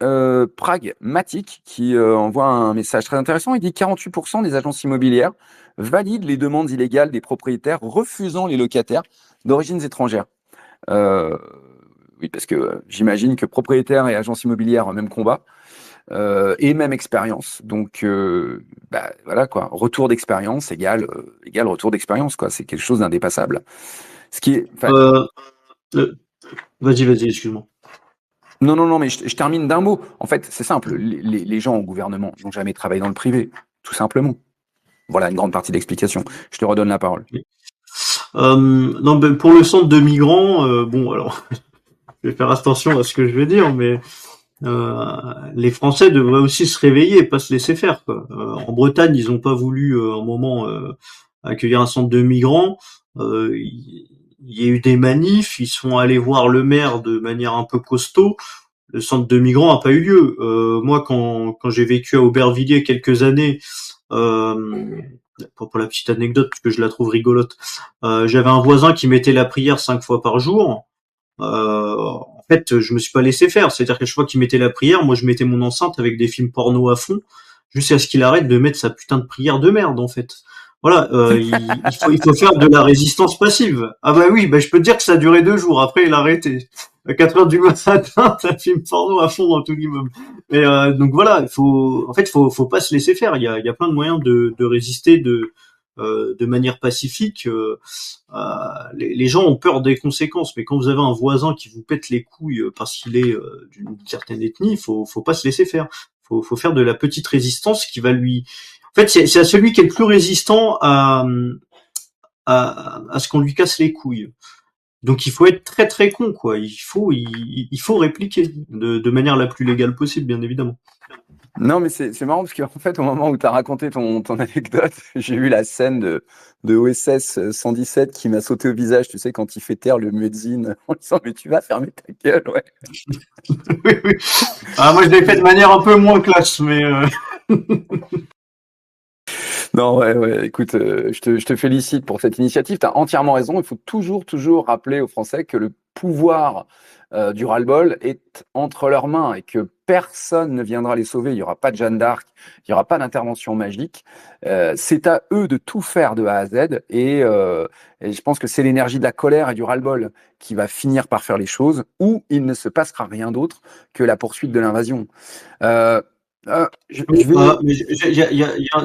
Pragmatique, qui envoie un message très intéressant, il dit 48% des agences immobilières valident les demandes illégales des propriétaires refusant les locataires d'origines étrangères. Oui, parce que j'imagine que propriétaires et agences immobilières, même combat, et même expérience. Donc, voilà quoi, retour d'expérience égale retour d'expérience, quoi. C'est quelque chose d'indépassable. Ce qui est, Vas-y, excuse-moi. Non, mais je termine d'un mot. En fait, c'est simple. Les gens au gouvernement n'ont jamais travaillé dans le privé, tout simplement. Voilà une grande partie d'explication. Je te redonne la parole. Non, ben, pour le centre de migrants, bon, alors, je vais faire attention à ce que je vais dire, mais les Français devraient aussi se réveiller et pas se laisser faire, quoi. En Bretagne, ils n'ont pas voulu un moment accueillir un centre de migrants. Il y a eu des manifs, ils sont allés voir le maire de manière un peu costaud. Le centre de migrants n'a pas eu lieu. Moi, quand j'ai vécu à Aubervilliers quelques années, pour la petite anecdote, parce que je la trouve rigolote, j'avais un voisin qui mettait la prière 5 fois par jour. En fait, je me suis pas laissé faire. C'est-à-dire que chaque fois qu'il mettait la prière, moi je mettais mon enceinte avec des films porno à fond, jusqu'à ce qu'il arrête de mettre sa putain de prière de merde, en fait. Voilà, il faut faire de la résistance passive. Ah bah oui, bah je peux te dire que ça a duré 2 jours. Après, il a arrêté. À 4 heures du matin, t'as un film porno à fond dans tout l'immeuble. Mais donc voilà, faut pas se laisser faire. Il y a plein de moyens de résister de manière pacifique. Les gens ont peur des conséquences, mais quand vous avez un voisin qui vous pète les couilles parce qu'il est d'une certaine ethnie, faut pas se laisser faire. Faut faire de la petite résistance qui va lui. En fait, c'est à celui qui est le plus résistant à ce qu'on lui casse les couilles. Donc il faut être très très con, quoi. Il faut répliquer de manière la plus légale possible, bien évidemment. Non, mais c'est marrant parce qu'en fait, au moment où tu as raconté ton anecdote, j'ai eu la scène de OSS 117 qui m'a sauté au visage, tu sais, quand il fait taire le muezzin en disant mais tu vas fermer ta gueule, ouais. Oui, oui. Ah, moi je l'ai fait de manière un peu moins classe, mais Non, ouais, écoute, je te félicite pour cette initiative. Tu as entièrement raison. Il faut toujours rappeler aux Français que le pouvoir du ras-le-bol est entre leurs mains et que personne ne viendra les sauver. Il n'y aura pas de Jeanne d'Arc, il n'y aura pas d'intervention magique. C'est à eux de tout faire de A à Z. Et je pense que c'est l'énergie de la colère et du ras-le-bol qui va finir par faire les choses, ou il ne se passera rien d'autre que la poursuite de l'invasion. Euh, je vais. mais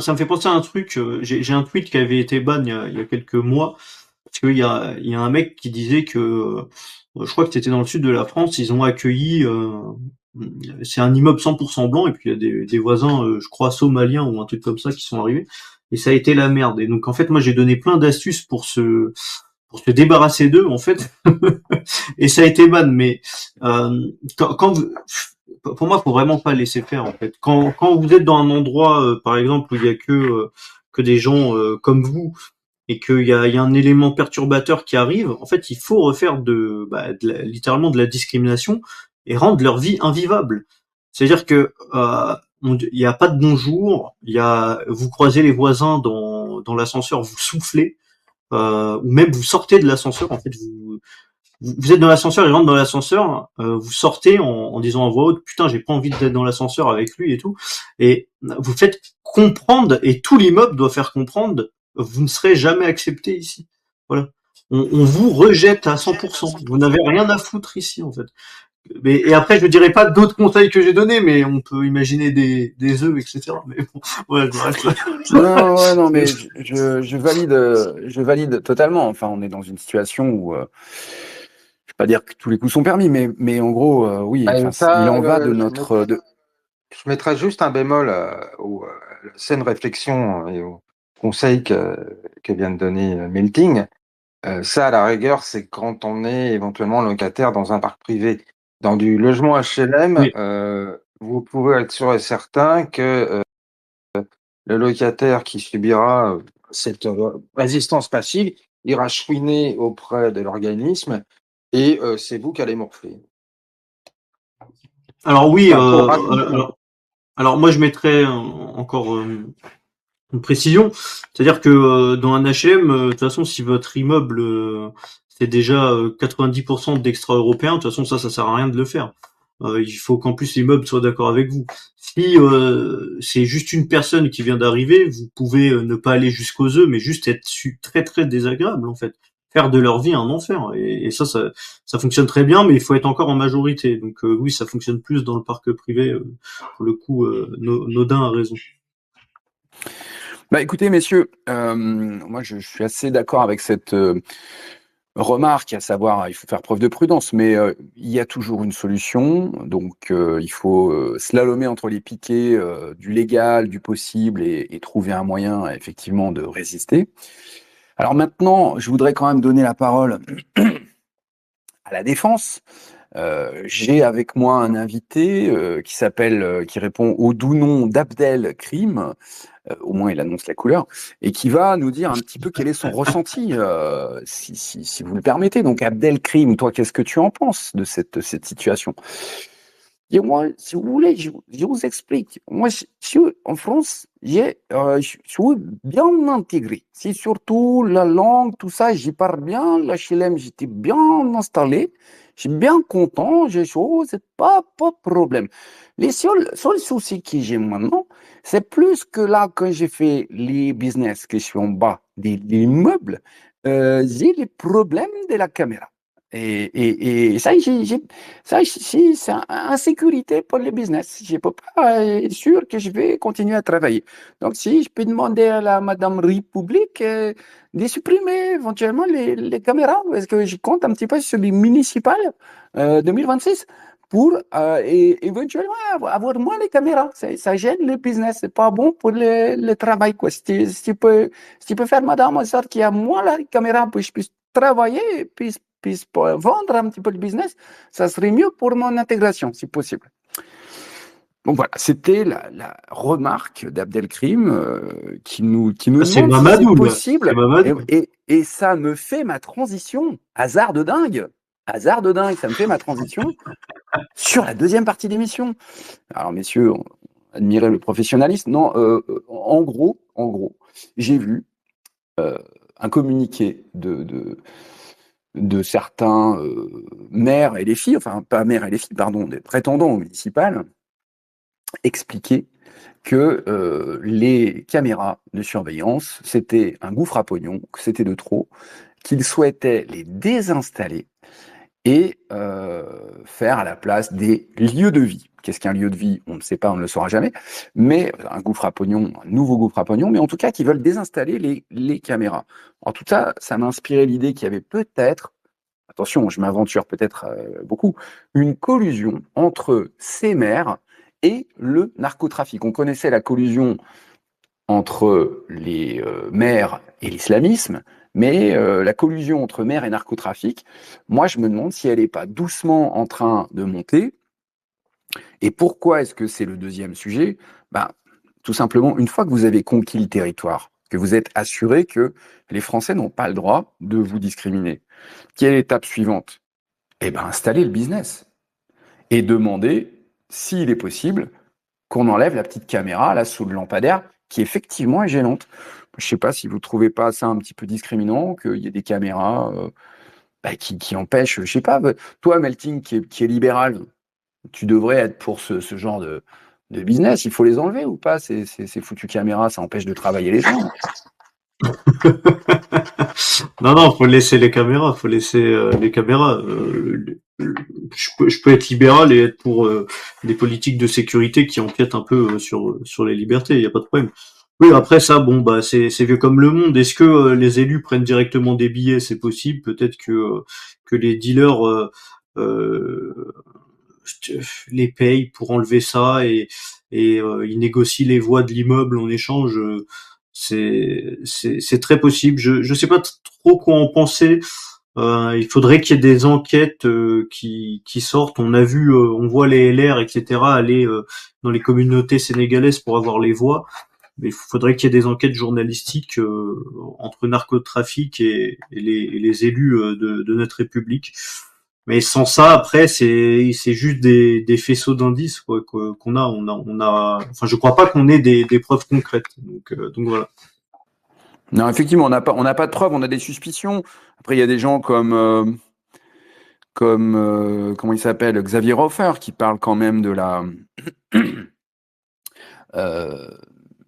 ça me fait penser à un truc. J'ai un tweet qui avait été ban il y a quelques mois. Parce il y a un mec qui disait que, je crois que c'était dans le sud de la France, ils ont accueilli, c'est un immeuble 100% blanc, et puis il y a des voisins, je crois, somaliens ou un truc comme ça qui sont arrivés, et ça a été la merde. Et donc, en fait, moi, j'ai donné plein d'astuces pour se débarrasser d'eux, en fait, et ça a été ban. Mais pour moi, faut vraiment pas laisser faire, en fait. Quand vous êtes dans un endroit, par exemple, où il y a que des gens comme vous, et qu'il y a un élément perturbateur qui arrive, en fait, il faut refaire littéralement de la discrimination et rendre leur vie invivable. C'est-à-dire que il n'y a pas de bonjour, vous croisez les voisins dans l'ascenseur, vous soufflez, ou même vous sortez de l'ascenseur. En fait, vous êtes dans l'ascenseur, il rentre dans l'ascenseur, vous sortez en disant à voix haute, putain, j'ai pas envie d'être dans l'ascenseur avec lui et tout, et vous faites comprendre, et tout l'immeuble doit faire comprendre, vous ne serez jamais accepté ici. Voilà. On vous rejette à 100%. Vous n'avez rien à foutre ici, en fait. Et après, je ne dirais pas d'autres conseils que j'ai donnés, mais on peut imaginer des œufs, etc. Mais bon, ouais, je reste là. Non, ouais, non, mais je valide totalement. Enfin, on est dans une situation où, je vais pas dire que tous les coups sont permis, mais en gros, oui, Et enfin, il ça, en va de notre, je mettrais juste un bémol à la saine réflexion et au conseil que vient de donner Melting. Ça, à la rigueur, c'est quand on est éventuellement locataire dans un parc privé. Dans du logement HLM, Oui. vous pouvez être sûr et certain que le locataire qui subira cette résistance passive ira chouiner auprès de l'organisme et c'est vous qui allez morfler. Alors oui, Enfin, pour rapide. alors moi je mettrais encore une précision, c'est-à-dire que dans un HLM, de toute façon, si votre immeuble c'est déjà 90% d'extra-européens, de toute façon ça sert à rien de le faire. Il faut qu'en plus l'immeuble soit d'accord avec vous. Si c'est juste une personne qui vient d'arriver, vous pouvez ne pas aller jusqu'aux œufs, mais juste être très très désagréable en fait, faire de leur vie un enfer. Et ça fonctionne très bien, mais il faut être encore en majorité. Donc oui, ça fonctionne plus dans le parc privé. Pour le coup, Nodin a raison. Bah, écoutez, messieurs, moi, je suis assez d'accord avec cette remarque, à savoir, il faut faire preuve de prudence, mais il y a toujours une solution. Donc, il faut slalomer entre les piquets du légal, du possible, et trouver un moyen, effectivement, de résister. Alors maintenant, je voudrais quand même donner la parole à la défense. J'ai avec moi un invité qui répond au doux nom d'Abdel Krim, au moins il annonce la couleur, et qui va nous dire un petit peu quel est son ressenti, si vous le permettez. Donc Abdel Krim, toi, qu'est-ce que tu en penses de cette situation? Et moi, si vous voulez, je vous explique. Moi, en France, je suis bien intégré. C'est surtout la langue, tout ça, j'y parle bien. L'HLM, j'étais bien installé. Je suis bien content. J'ai chaud, c'est pas de problème. Les seuls soucis que j'ai maintenant, c'est plus que là, quand j'ai fait les business, que je suis en bas des immeubles, j'ai les problèmes de la caméra. Et ça, c'est insécurité pour le business. Je ne peux pas être sûr que je vais continuer à travailler. Donc, si je peux demander à la Madame République de supprimer éventuellement les caméras, parce que je compte un petit peu sur les municipales 2026 pour éventuellement avoir moins les caméras. Ça gêne le business. C'est pas bon pour le travail, quoi. Si tu peux faire, Madame, en sorte qu'il y a moins la caméra pour que je puisse travailler, puis puisse vendre un petit peu le business, ça serait mieux pour mon intégration, si possible. Donc voilà, c'était la remarque d'Abdelkrim qui nous demande si c'est Mamadou, là. possible. C'est Mamadou. Et ça me fait ma transition. Hasard de dingue. Hasard de dingue, ça me fait ma transition sur la deuxième partie d'émission. Alors messieurs, admirez le professionnalisme. Non, en gros, j'ai vu un communiqué de certains maires et les filles, enfin pas maires et les filles, pardon, des prétendants au municipal, expliquer que les caméras de surveillance, c'était un gouffre à pognon, que c'était de trop, qu'ils souhaitaient les désinstaller et faire à la place des lieux de vie. Qu'est-ce qu'un lieu de vie? On ne sait pas, on ne le saura jamais, mais un gouffre à pognon, un nouveau gouffre à pognon, mais en tout cas, qu'ils veulent désinstaller les caméras. Alors tout ça, ça m'a inspiré l'idée qu'il y avait peut-être, attention, je m'aventure peut-être beaucoup, une collusion entre ces maires et le narcotrafic. On connaissait la collusion entre les maires et l'islamisme, mais la collusion entre maires et narcotrafic, moi je me demande si elle n'est pas doucement en train de monter. Et pourquoi est-ce que c'est le deuxième sujet? Ben, tout simplement, une fois que vous avez conquis le territoire, que vous êtes assuré que les Français n'ont pas le droit de vous discriminer, quelle est l'étape suivante? Eh bien, installer le business et demander, s'il est possible, qu'on enlève la petite caméra là sous le lampadaire qui effectivement est gênante. Je ne sais pas si vous ne trouvez pas ça un petit peu discriminant, qu'il y ait des caméras qui empêchent, je ne sais pas, toi Melting qui est libéral, tu devrais être pour ce genre de business, il faut les enlever ou pas, ces foutues caméras, ça empêche de travailler les gens. Non, faut laisser les caméras, faut laisser les caméras. Je peux être libéral et être pour des politiques de sécurité qui empiètent un peu sur les libertés, il y a pas de problème. Oui, après ça, bon, bah c'est vieux comme le monde. Est-ce que les élus prennent directement des billets? C'est possible. Peut-être que les dealers euh, les payent pour enlever ça et ils négocient les voies de l'immeuble en échange. C'est très possible. Je sais pas trop quoi en penser. Il faudrait qu'il y ait des enquêtes qui sortent. On a vu, on voit les LR, etc. aller dans les communautés sénégalaises pour avoir les voix. Mais il faudrait qu'il y ait des enquêtes journalistiques entre narcotrafic et les élus de notre République. Mais sans ça, après, c'est juste des faisceaux d'indices quoi qu'on a. Enfin, je crois pas qu'on ait des preuves concrètes. Donc voilà. Non, effectivement, on n'a pas de preuves, on a des suspicions. Après, il y a des gens comme comment il s'appelle, Xavier Hofer, qui parle quand même de la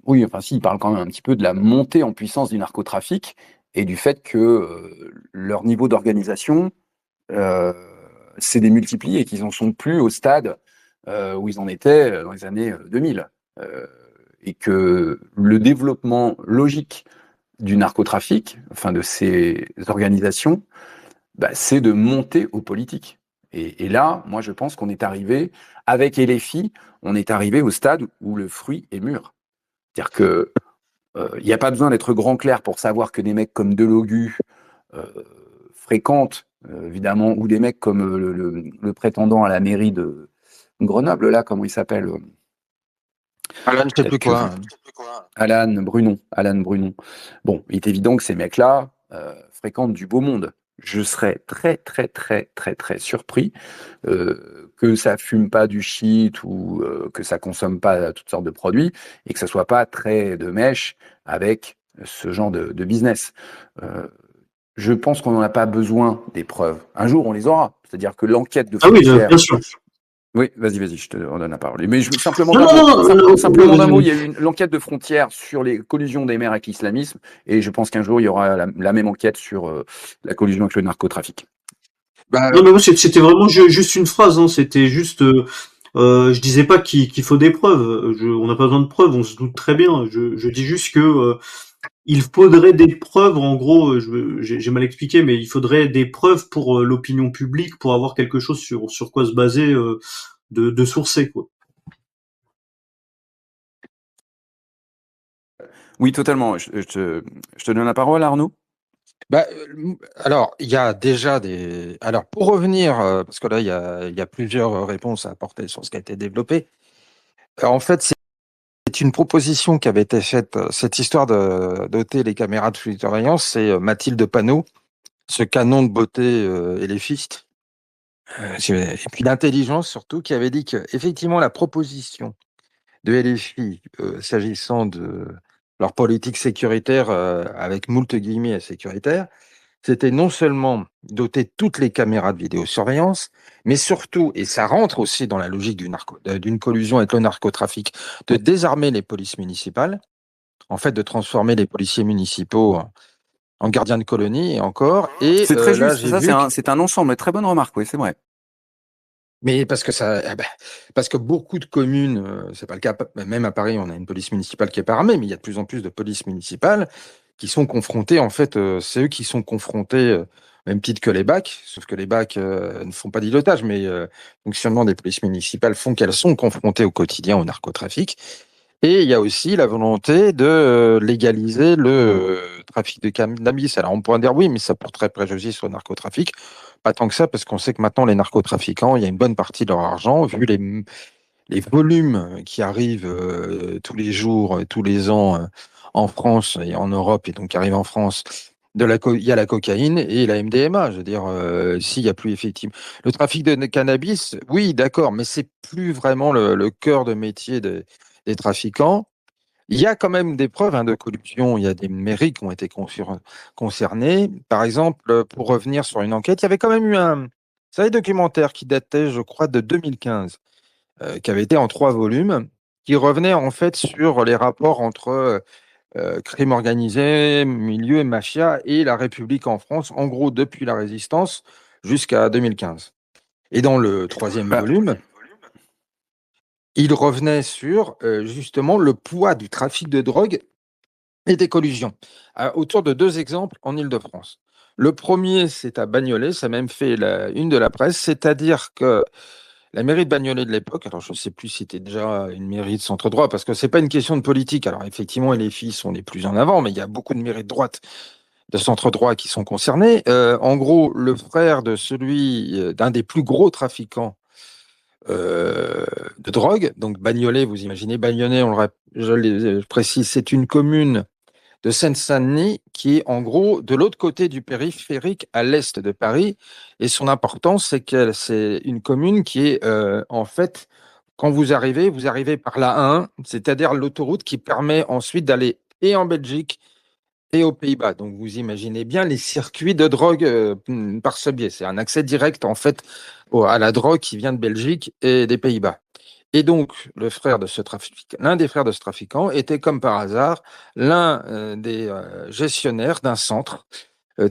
oui, enfin si, il parle quand même un petit peu de la montée en puissance du narcotrafic et du fait que leur niveau d'organisation s'est démultiplié et qu'ils n'en sont plus au stade où ils en étaient dans les années 2000. Et que le développement logique du narcotrafic, enfin de ces organisations, bah, c'est de monter aux politiques. Et là, moi, je pense qu'on est arrivé, avec LFI, on est arrivé au stade où le fruit est mûr. C'est-à-dire que il n'y a pas besoin d'être grand clair pour savoir que des mecs comme Delogu fréquentent, évidemment, ou des mecs comme le prétendant à la mairie de Grenoble, là, comment il s'appelle Alan, je sais plus quoi. Alan Brunon. Bon, il est évident que ces mecs-là fréquentent du beau monde. Je serais très, très, très, très, très surpris que ça fume pas du shit ou que ça consomme pas toutes sortes de produits et que ça soit pas très de mèche avec ce genre de business. Je pense qu'on n'en a pas besoin des preuves. Un jour, on les aura. C'est-à-dire que l'enquête de frontière... Ah oui, bien sûr. Oui, vas-y, je te redonne la parole. Mais simplement Non, d'un mot, il y a eu l'enquête de frontière sur les collusions des maires avec l'islamisme, et je pense qu'un jour, il y aura la même enquête sur la collusion avec le narcotrafic. Non, mais moi, c'était vraiment juste une phrase, hein. C'était juste, je disais pas qu'il faut des preuves. On n'a pas besoin de preuves, on se doute très bien. Je dis juste que il faudrait des preuves. En gros, j'ai mal expliqué, mais il faudrait des preuves pour l'opinion publique, pour avoir quelque chose sur quoi se baser, de sourcer, quoi. Oui, totalement. Je te donne la parole, Arnaud. Alors, il y a déjà des. Alors, pour revenir, parce que là, il y a plusieurs réponses à apporter sur ce qui a été développé. En fait, c'est une proposition qui avait été faite, cette histoire de doter les caméras de surveillance, c'est Mathilde Panot, ce canon de beauté éléphiste, et puis l'intelligence surtout, qui avait dit que effectivement la proposition de LFI s'agissant de leur politique sécuritaire, avec moult guillemets sécuritaire, c'était non seulement doter toutes les caméras de vidéosurveillance, mais surtout, et ça rentre aussi dans la logique d'une collusion avec le narcotrafic, de désarmer les polices municipales, en fait de transformer les policiers municipaux en gardiens de colonie et encore. Et C'est très là, juste, j'ai ça vu que... c'est un ensemble, très bonne remarque, oui, c'est vrai. Mais parce que beaucoup de communes, c'est pas le cas, même à Paris, on a une police municipale qui est pas armée, mais il y a de plus en plus de polices municipales qui sont confrontés, en fait, c'est eux qui sont confrontés, même titre que les BAC, sauf que les BAC ne font pas d'îlotage, mais le fonctionnement des polices municipales font qu'elles sont confrontées au quotidien au narcotrafic. Et il y a aussi la volonté de légaliser le trafic de cannabis. Alors on pourrait dire oui, mais ça porterait préjudice au narcotrafic. Pas tant que ça, parce qu'on sait que maintenant les narcotrafiquants, il y a une bonne partie de leur argent, vu les volumes qui arrivent tous les jours, tous les ans en France et en Europe, et donc qui arrivent en France, il y a la cocaïne et la MDMA. Je veux dire, s'il n'y a plus effectivement. Le trafic de cannabis, oui, d'accord, mais c'est plus vraiment le cœur de métier des trafiquants. Il y a quand même des preuves de corruption. Il y a des mairies qui ont été concernées. Par exemple, pour revenir sur une enquête, il y avait quand même eu un documentaire qui datait, je crois, de 2015, qui avait été en 3 volumes, qui revenait en fait sur les rapports entre crime organisé, milieu et mafia et la République en France, en gros depuis la Résistance jusqu'à 2015. Et dans le 3e volume, il revenait sur justement le poids du trafic de drogue et des collusions, autour de 2 exemples en Île-de-France. Le premier, c'est à Bagnolet, ça a même fait la une de la presse, c'est-à-dire que la mairie de Bagnolet de l'époque, alors je ne sais plus si c'était déjà une mairie de centre droit, parce que c'est pas une question de politique. Alors effectivement, les filles sont les plus en avant, mais il y a beaucoup de mairies de droite, de centre droit qui sont concernées. En gros, le frère de d'un des plus gros trafiquants de drogue, donc Bagnolet, vous imaginez, Bagnolet, je précise, c'est une commune de Seine-Saint-Denis, qui est en gros de l'autre côté du périphérique, à l'est de Paris. Et son importance, c'est que c'est une commune qui est en fait, quand vous arrivez par la 1, c'est-à-dire l'autoroute qui permet ensuite d'aller et en Belgique et aux Pays-Bas. Donc vous imaginez bien les circuits de drogue par ce biais. C'est un accès direct en fait à la drogue qui vient de Belgique et des Pays-Bas. Et donc, l'un des frères de ce trafiquant était, comme par hasard, l'un des gestionnaires d'un centre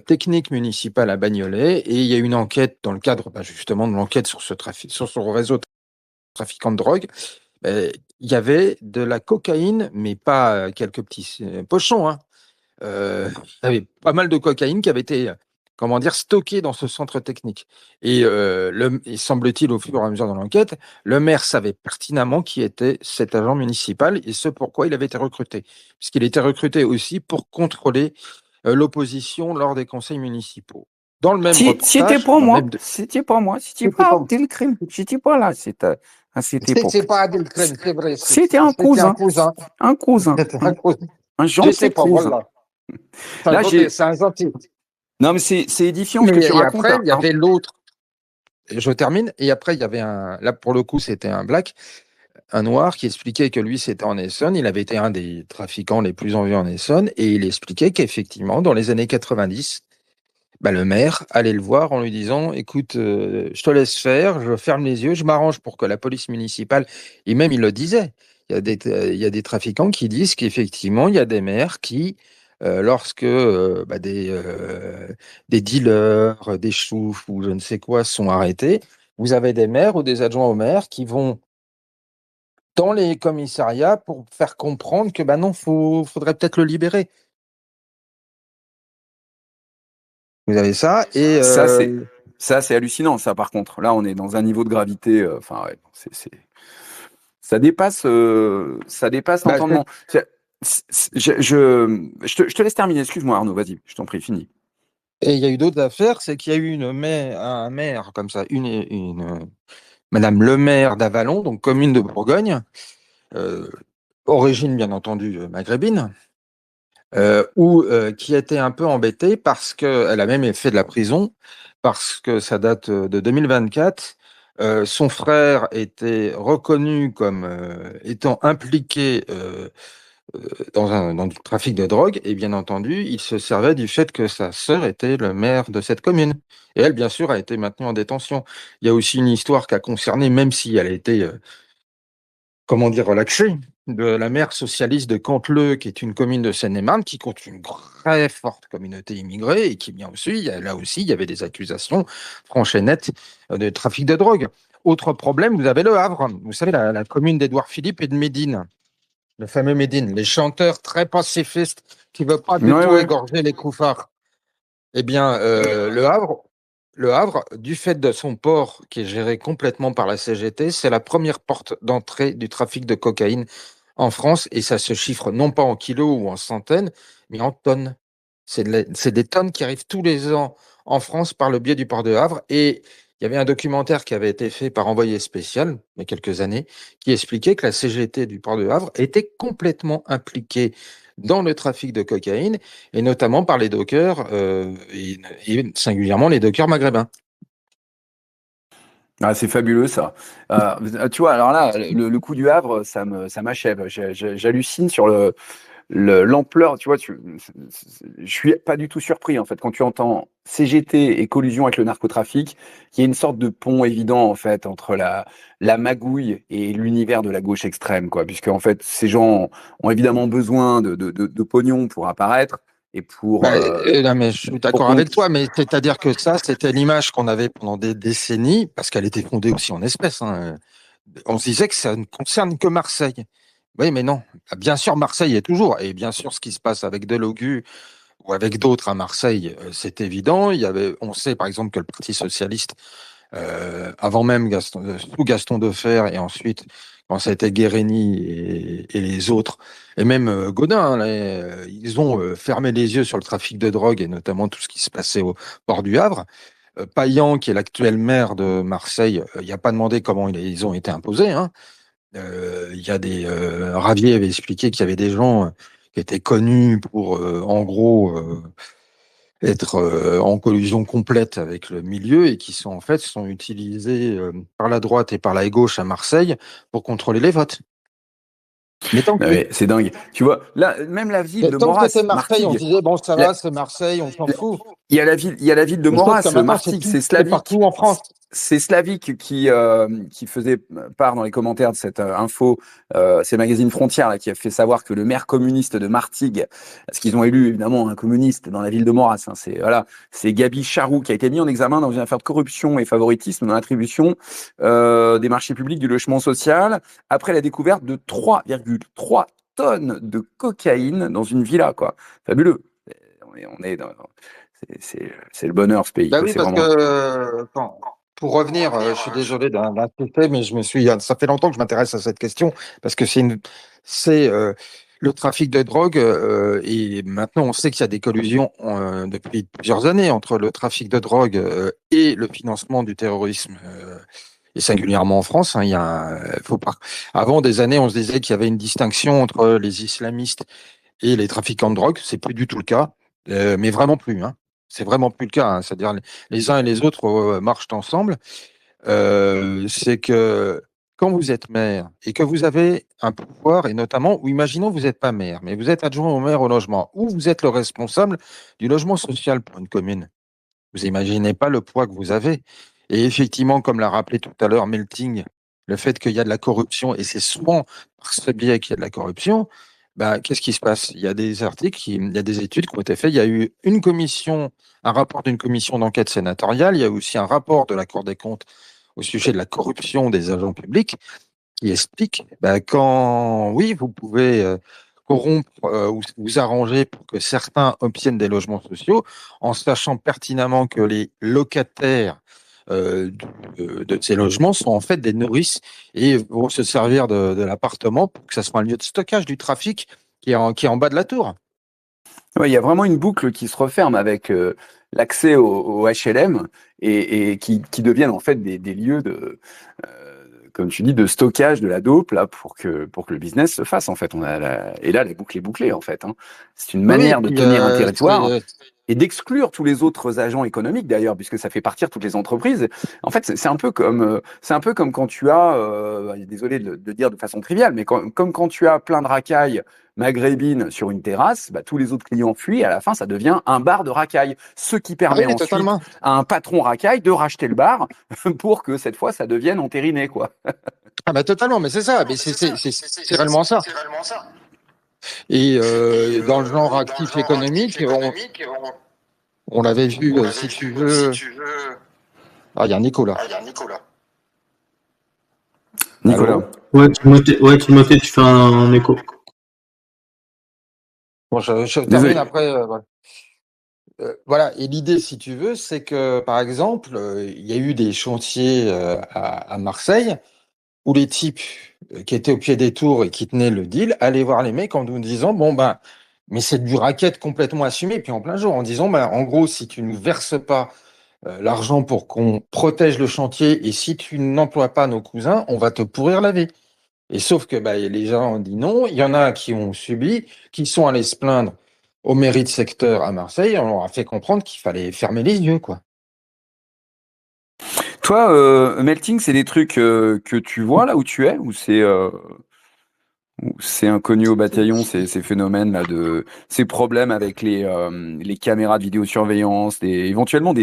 technique municipal à Bagnolet. Et il y a eu une enquête dans le cadre justement de l'enquête sur sur son réseau de trafiquants de drogue. Il y avait de la cocaïne, mais pas quelques petits pochons, hein. Il y avait pas mal de cocaïne qui avait été, comment dire, stockée dans ce centre technique. Et il semble-t-il, au fur et à mesure de l'enquête, le maire savait pertinemment qui était cet agent municipal et ce pourquoi il avait été recruté. Puisqu'il était recruté aussi pour contrôler l'opposition lors des conseils municipaux. Dans le même C'était reportage, pas dans le moi, même... c'était pas moi, c'était C'était pas pas, Abdelkrim, j'étais pas là à cette c'est époque. pas Adel Crème, c'est vrai, C'était c'était un cousin. un cousin, C'était un cousin. un Je sais gentil pas, cousin. voilà. Là, C'est un gentil. non, mais c'est édifiant ce que Mais tu et racontes. après, il y avait l'autre. Je termine. Et après, il y avait là pour le coup, c'était un black, un noir qui expliquait que lui, c'était en Essonne. Il avait été un des trafiquants les plus en vue en Essonne. Et il expliquait qu'effectivement, dans les années 90, le maire allait le voir en lui disant, écoute, je te laisse faire, je ferme les yeux, je m'arrange pour que la police municipale, et même il le disait, il y a des trafiquants qui disent qu'effectivement, il y a des maires qui, lorsque des dealers, des choufs ou je ne sais quoi sont arrêtés, vous avez des maires ou des adjoints au maire qui vont dans les commissariats pour faire comprendre que non, faudrait peut-être le libérer. Vous avez ça, et Ça, c'est hallucinant, ça, par contre. Là, on est dans un niveau de gravité, enfin, ouais, ça dépasse l'entendement. Je te laisse terminer, excuse-moi, Arnaud, vas-y, je t'en prie, fini. Et il y a eu d'autres affaires, c'est qu'il y a eu un maire comme ça, Madame le maire d'Avalon, donc commune de Bourgogne, euh, origine bien entendu maghrébine, qui était un peu embêtée parce qu'elle a même fait de la prison, parce que ça date de 2024. Son frère était reconnu comme étant impliqué dans du trafic de drogue, et bien entendu, il se servait du fait que sa sœur était le maire de cette commune. Et elle, bien sûr, a été maintenue en détention. Il y a aussi une histoire qui a concerné, même si elle a été, comment dire, relaxée, de la maire socialiste de Canteleu, qui est une commune de Seine-et-Marne, qui compte une très forte communauté immigrée, et qui, bien aussi, là aussi, il y avait des accusations franches et nettes de trafic de drogue. Autre problème, vous avez Le Havre. Vous savez, la commune d'Édouard Philippe et de Médine. Le fameux Médine, les chanteurs très pacifistes qui ne veulent pas du Ouais, tout ouais. égorger les couffards. Eh bien, le Havre, du fait de son port qui est géré complètement par la CGT, c'est la première porte d'entrée du trafic de cocaïne en France, et ça se chiffre non pas en kilos ou en centaines, mais en tonnes. C'est des tonnes qui arrivent tous les ans en France par le biais du port de Havre. Et il y avait un documentaire qui avait été fait par Envoyé spécial il y a quelques années qui expliquait que la CGT du port de Havre était complètement impliquée dans le trafic de cocaïne, et notamment par les dockers, et singulièrement les dockers maghrébins. Ah, c'est fabuleux ça. Tu vois, alors là, le coup du Havre, ça m'achève. J'hallucine sur l'ampleur. Tu vois, je suis pas du tout surpris en fait quand tu entends CGT et collusion avec le narcotrafic, qu'il y a une sorte de pont évident en fait entre la magouille et l'univers de la gauche extrême, quoi. Puisque en fait, ces gens ont évidemment besoin de pognon pour apparaître et Bah, non, mais je suis pour d'accord qu'on. avec toi, mais c'est-à-dire que ça, c'était l'image qu'on avait pendant des décennies, parce qu'elle était fondée aussi en espèces, hein. On se disait que ça ne concerne que Marseille. Oui, mais non. Bien sûr, Marseille est toujours, et bien sûr, ce qui se passe avec Delogu ou avec d'autres à Marseille, c'est évident. On sait par exemple que le Parti socialiste, avant même sous Gaston Defferre, et ensuite quand ça a été Guérini et les autres, et même Gaudin, hein, ils ont fermé les yeux sur le trafic de drogue, et notamment tout ce qui se passait au port du Havre. Payan, qui est l'actuel maire de Marseille, il n'a pas demandé comment ils ont été imposés, hein. Il y a Ravier avait expliqué qu'il y avait des gens qui étaient connus pour, en gros, être en collusion complète avec le milieu, et qui sont utilisés par la droite et par la gauche à Marseille pour contrôler les votes. Mais tant Ah pis. ouais, c'est dingue. Tu vois, là, même la ville de Tant que c'était Moras, Marseille, on se Martigues, disait, bon, ça la- va, c'est Marseille, on s'en fout. il y a la ville de Mais sauf que Moras, maintenant, Martigues, c'est c'est partout Slavique. en France. C'est Slavique qui faisait part dans les commentaires de cette info, c'est le magazine Frontières là, qui a fait savoir que le maire communiste de Martigues, parce qu'ils ont élu évidemment un communiste dans la ville de Moras, hein, c'est Gabi Charroux qui a été mis en examen dans une affaire de corruption et favoritisme dans l'attribution des marchés publics du logement social après la découverte de 3,3 tonnes de cocaïne dans une villa, quoi. Fabuleux. On est dans, c'est le bonheur ce pays, Bah quoi. oui, C'est parce que vraiment. pour revenir, je suis désolé d'insister, mais ça fait longtemps que je m'intéresse à cette question, parce que c'est le trafic de drogue, et maintenant on sait qu'il y a des collusions depuis plusieurs années entre le trafic de drogue et le financement du terrorisme. Et singulièrement en France, hein, faut pas. Avant des années, on se disait qu'il y avait une distinction entre les islamistes et les trafiquants de drogue. C'est plus du tout le cas, mais vraiment plus, hein. C'est vraiment plus le cas, hein. C'est-à-dire les uns et les autres marchent ensemble. C'est que quand vous êtes maire et que vous avez un pouvoir, et notamment, ou imaginons vous n'êtes pas maire, mais vous êtes adjoint au maire au logement, ou vous êtes le responsable du logement social pour une commune. Vous imaginez pas le poids que vous avez. Et effectivement, comme l'a rappelé tout à l'heure Melting, le fait qu'il y a de la corruption, et c'est souvent par ce biais qu'il y a de la corruption, bah, qu'est-ce qui se passe? Il y a des articles, il y a des études qui ont été faites. Il y a eu une commission, un rapport d'une commission d'enquête sénatoriale. Il y a aussi un rapport de la Cour des comptes au sujet de la corruption des agents publics, qui explique bah, quand, oui, vous pouvez corrompre ou vous arranger pour que certains obtiennent des logements sociaux, en sachant pertinemment que les locataires de ces logements sont en fait des nourrices, et vont se servir de l'appartement pour que ça soit un lieu de stockage du trafic qui est en bas de la tour. Ouais, il y a vraiment une boucle qui se referme avec l'accès au HLM et qui deviennent en fait des lieux comme tu dis, de stockage de la dope là pour que le business se fasse en fait. Et là, la boucle est bouclée en fait, hein. C'est une Oui, oui, manière de puis tenir un territoire et d'exclure tous les autres agents économiques d'ailleurs, puisque ça fait partir toutes les entreprises. En fait, c'est un peu comme quand tu as, désolé de le dire de façon triviale, mais comme quand tu as plein de racailles maghrébines sur une terrasse, bah, tous les autres clients fuient. Et à la fin, ça devient un bar de racailles, ce qui ah permet oui, ensuite totalement. à un patron racaille de racheter le bar pour que cette fois, ça devienne entériné, quoi. Ah bah totalement, mais c'est ça, mais c'est réellement ça. Et dans le genre actif économique, on l'avait vu, si tu veux. Ah, il y a Nicolas. Nicolas. Allô? Ouais, Timothée, tu fais un écho. Bon, je termine Désolé. après. Voilà. Voilà, et l'idée, si tu veux, c'est que, par exemple, il y a eu des chantiers à Marseille où les types qui étaient au pied des tours et qui tenaient le deal allaient voir les mecs en nous disant, bon, ben, mais c'est du racket complètement assumé, puis en plein jour, en disant, ben, en gros, si tu ne verses pas l'argent pour qu'on protège le chantier et si tu n'emploies pas nos cousins, on va te pourrir la vie. Et sauf que bah, les gens ont dit non. Il y en a qui ont subi, qui sont allés se plaindre au mairie de secteur à Marseille. On leur a fait comprendre qu'il fallait fermer les yeux, quoi. Toi, Melting, c'est des trucs que tu vois là où tu es, ou c'est inconnu au bataillon, ces phénomènes là ces problèmes avec les caméras de vidéosurveillance, éventuellement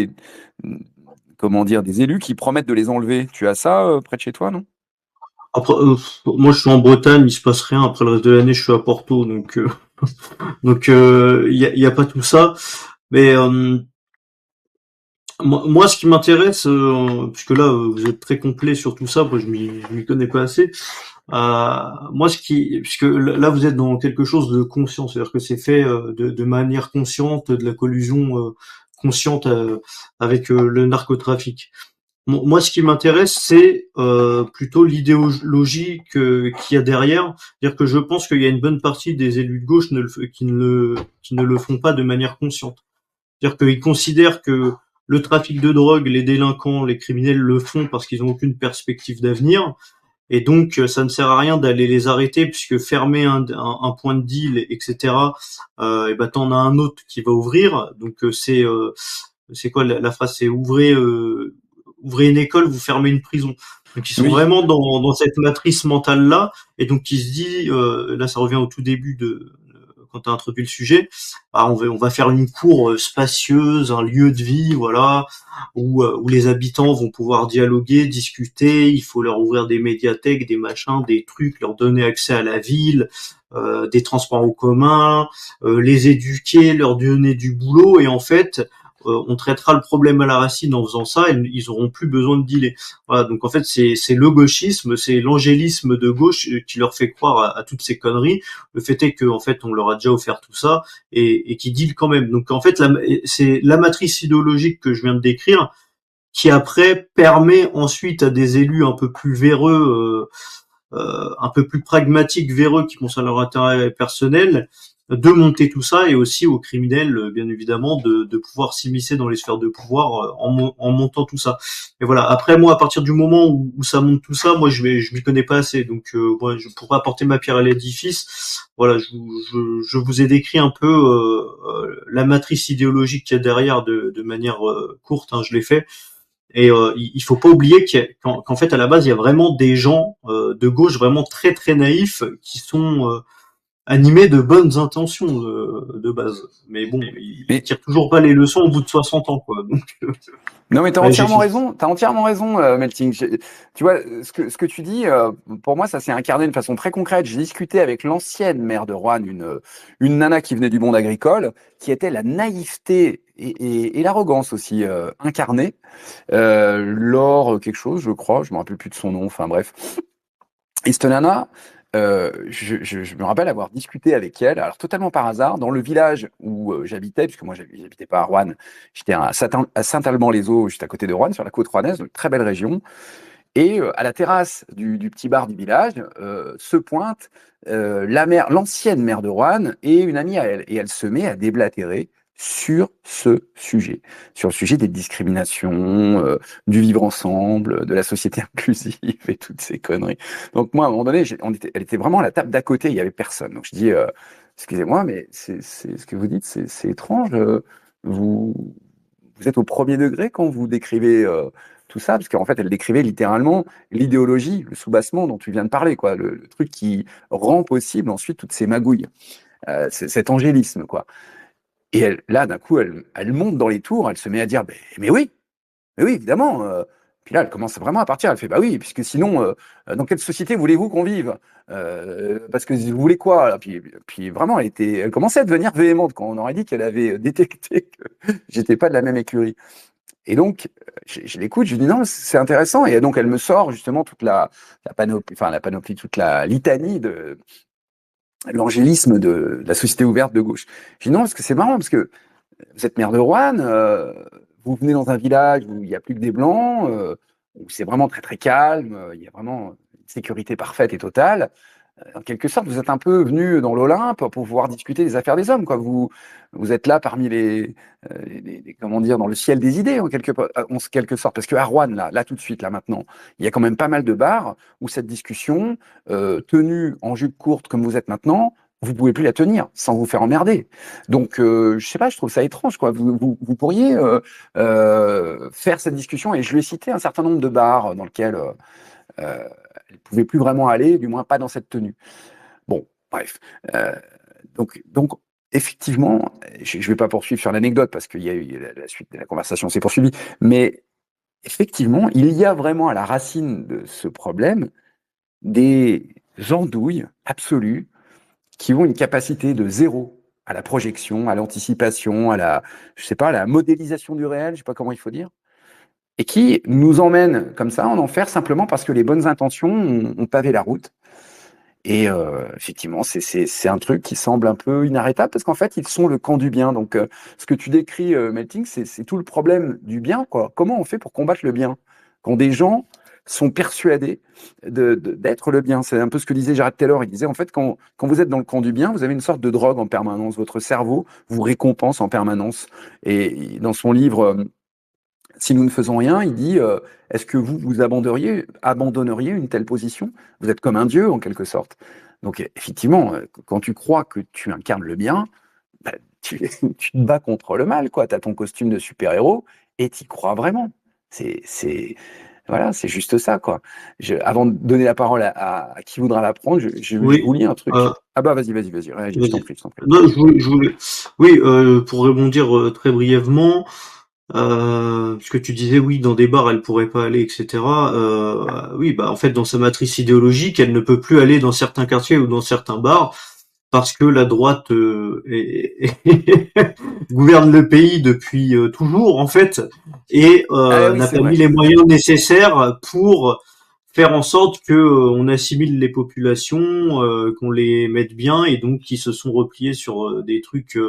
comment dire, des élus qui promettent de les enlever. Tu as ça près de chez toi, non? Après, moi, je suis en Bretagne, il se passe rien. Après le reste de l'année, je suis à Porto, donc il y a pas tout ça. Mais moi, ce qui m'intéresse, puisque là, vous êtes très complet sur tout ça, moi, je m'y connais pas assez. Moi, puisque là, vous êtes dans quelque chose de conscient, c'est-à-dire que c'est fait de manière consciente, de la collusion consciente avec le narcotrafic. Moi, ce qui m'intéresse, c'est plutôt l'idéologie qu'il y a derrière. C'est-à-dire que je pense qu'il y a une bonne partie des élus de gauche qui ne le font pas de manière consciente. C'est-à-dire qu'ils considèrent que le trafic de drogue, les délinquants, les criminels le font parce qu'ils n'ont aucune perspective d'avenir. Et donc, ça ne sert à rien d'aller les arrêter puisque fermer un point de deal, etc. Et ben t'en as un autre qui va ouvrir. Donc c'est quoi la phrase? C'est ouvrez une école, vous fermez une prison. Donc ils sont Oui. vraiment dans cette matrice mentale là, et donc il se dit, là ça revient au tout début quand tu as introduit le sujet, on va faire une cour spacieuse, un lieu de vie, voilà, où les habitants vont pouvoir dialoguer, discuter. Il faut leur ouvrir des médiathèques, des machins, des trucs, leur donner accès à la ville, des transports en commun, les éduquer, leur donner du boulot, et en fait on traitera le problème à la racine en faisant ça, et ils auront plus besoin de dealer. Voilà, donc en fait c'est le gauchisme, c'est l'angélisme de gauche qui leur fait croire à toutes ces conneries. Le fait est que en fait on leur a déjà offert tout ça, et qui deal quand même. Donc en fait c'est la matrice idéologique que je viens de décrire qui après permet ensuite à des élus un peu plus véreux, un peu plus pragmatiques, véreux, qui concernent leur intérêt personnel, de monter tout ça, et aussi aux criminels, bien évidemment, de pouvoir s'immiscer dans les sphères de pouvoir en montant tout ça. Et voilà. Après, moi, à partir du moment où ça monte tout ça, moi, je m'y connais pas assez, donc moi, je pourrais apporter ma pierre à l'édifice. Voilà, je vous ai décrit un peu la matrice idéologique qu'il y a derrière de manière courte, hein, je l'ai fait. Et il faut pas oublier qu'en fait, à la base, il y a vraiment des gens de gauche vraiment très très naïfs qui sont animés de bonnes intentions de base. Mais bon, ils Mais tirent toujours pas les leçons au bout de 60 ans, quoi. Donc, non, mais ouais, j'ai fini. T'as entièrement raison, Melting. Tu vois, ce que tu dis, pour moi, ça s'est incarné de façon très concrète. J'ai discuté avec l'ancienne maire de Roanne, une nana qui venait du monde agricole, qui était la naïveté et l'arrogance aussi incarnée lors quelque chose, je crois, je me rappelle plus de son nom, enfin bref. Et cette nana, je me rappelle avoir discuté avec elle, alors totalement par hasard, dans le village où j'habitais, puisque moi j'habitais pas à Roanne, j'étais à Saint-Alban-les-Eaux, juste à côté de Roanne, sur la côte rouennaise, une très belle région. Et à la terrasse du petit bar du village se pointe l'ancienne maire de Roanne et une amie à elle. Et elle se met à déblatérer sur ce sujet, sur le sujet des discriminations, du vivre ensemble, de la société inclusive et toutes ces conneries. Donc moi, à un moment donné, elle était vraiment à la table d'à côté, il y avait personne. Donc je dis, excusez-moi, mais c'est ce que vous dites, c'est étrange. Vous, vous êtes au premier degré quand vous décrivez tout ça, parce qu'en fait, elle décrivait littéralement l'idéologie, le soubassement dont tu viens de parler, quoi, le truc qui rend possible ensuite toutes ces magouilles, cet angélisme, quoi. Et là, d'un coup, elle monte dans les tours, elle se met à dire, mais oui, évidemment. Puis là, elle commence vraiment à partir. Elle fait, bah oui, puisque sinon, dans quelle société voulez-vous qu'on vive? Parce que vous voulez quoi là? Puis vraiment, elle commençait à devenir véhémente quand on aurait dit qu'elle avait détecté que j'étais pas de la même écurie. Et donc, je l'écoute, je lui dis non, c'est intéressant. Et donc, elle me sort justement toute la panoplie, toute la litanie de l'angélisme de la société ouverte de gauche. Je dis non, parce que c'est marrant, parce que vous êtes maire de Roanne, vous venez dans un village où il n'y a plus que des blancs, où c'est vraiment très très calme, il y a vraiment une sécurité parfaite et totale. En quelque sorte, vous êtes un peu venu dans l'Olympe pour pouvoir discuter des affaires des hommes, quoi. Vous êtes là parmi comment dire, dans le ciel des idées, en quelque sorte. Parce qu'à Roanne, là, tout de suite, là, maintenant, il y a quand même pas mal de bars où cette discussion, tenue en jupe courte comme vous êtes maintenant, vous pouvez plus la tenir sans vous faire emmerder. Donc, je sais pas, je trouve ça étrange, quoi. Vous pourriez faire cette discussion, et je lui ai cité un certain nombre de bars dans lesquels elle ne pouvait plus vraiment aller, du moins pas dans cette tenue. Bon, bref. Donc, effectivement, je ne vais pas poursuivre sur l'anecdote parce qu'il y a eu la suite de la conversation s'est poursuivie, mais effectivement, il y a vraiment à la racine de ce problème des andouilles absolues qui ont une capacité de zéro à la projection, à l'anticipation, je sais pas, à la modélisation du réel, je sais pas comment il faut dire, et qui nous emmènent comme ça en enfer simplement parce que les bonnes intentions ont pavé la route. Et effectivement, c'est un truc qui semble un peu inarrêtable parce qu'en fait, ils sont le camp du bien. Donc, ce que tu décris, Melting, c'est tout le problème du bien, quoi. Comment on fait pour combattre le bien quand des gens sont persuadés d'être le bien? C'est un peu ce que disait Jared Taylor. Il disait, en fait, quand vous êtes dans le camp du bien, vous avez une sorte de drogue en permanence. Votre cerveau vous récompense en permanence. Et dans son livre si nous ne faisons rien, il dit est-ce que vous abandonneriez une telle position? Vous êtes comme un dieu en quelque sorte. Donc effectivement, quand tu crois que tu incarnes le bien, bah, tu te bats contre le mal, quoi. Tu as ton costume de super-héros et tu y crois vraiment. Voilà, c'est juste ça, quoi. Avant de donner la parole à qui voudra la prendre, je Oui. vous lis un truc. Ah bah vas-y, réagis, je t'en Vas-y. prie, je t'en prie. Non, je voulais, oui, pour rebondir très brièvement, puisque tu disais oui, dans des bars elle pourrait pas aller, etc. Oui, bah en fait dans sa matrice idéologique, elle ne peut plus aller dans certains quartiers ou dans certains bars parce que la droite gouverne le pays depuis toujours en fait et Ah oui, n'a c'est pas mis vrai. les moyens nécessaires pour faire en sorte que on assimile les populations, qu'on les mette bien et donc qui se sont repliés sur des trucs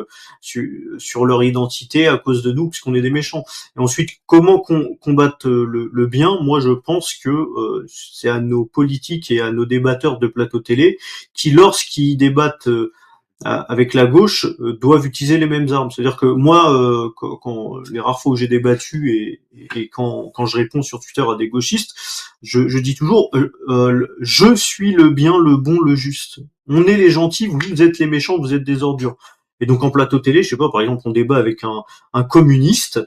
sur leur identité à cause de nous puisqu'on est des méchants. Et ensuite, comment combattre le bien? Moi, je pense que c'est à nos politiques et à nos débatteurs de plateau télé qui, lorsqu'ils débattent avec la gauche, doivent utiliser les mêmes armes. C'est-à-dire que moi, quand les rares fois où j'ai débattu et quand je réponds sur Twitter à des gauchistes, je dis toujours je suis le bien, le bon, le juste. On est les gentils, vous êtes les méchants, vous êtes des ordures. Et donc en plateau télé, je sais pas, par exemple, on débat avec un communiste,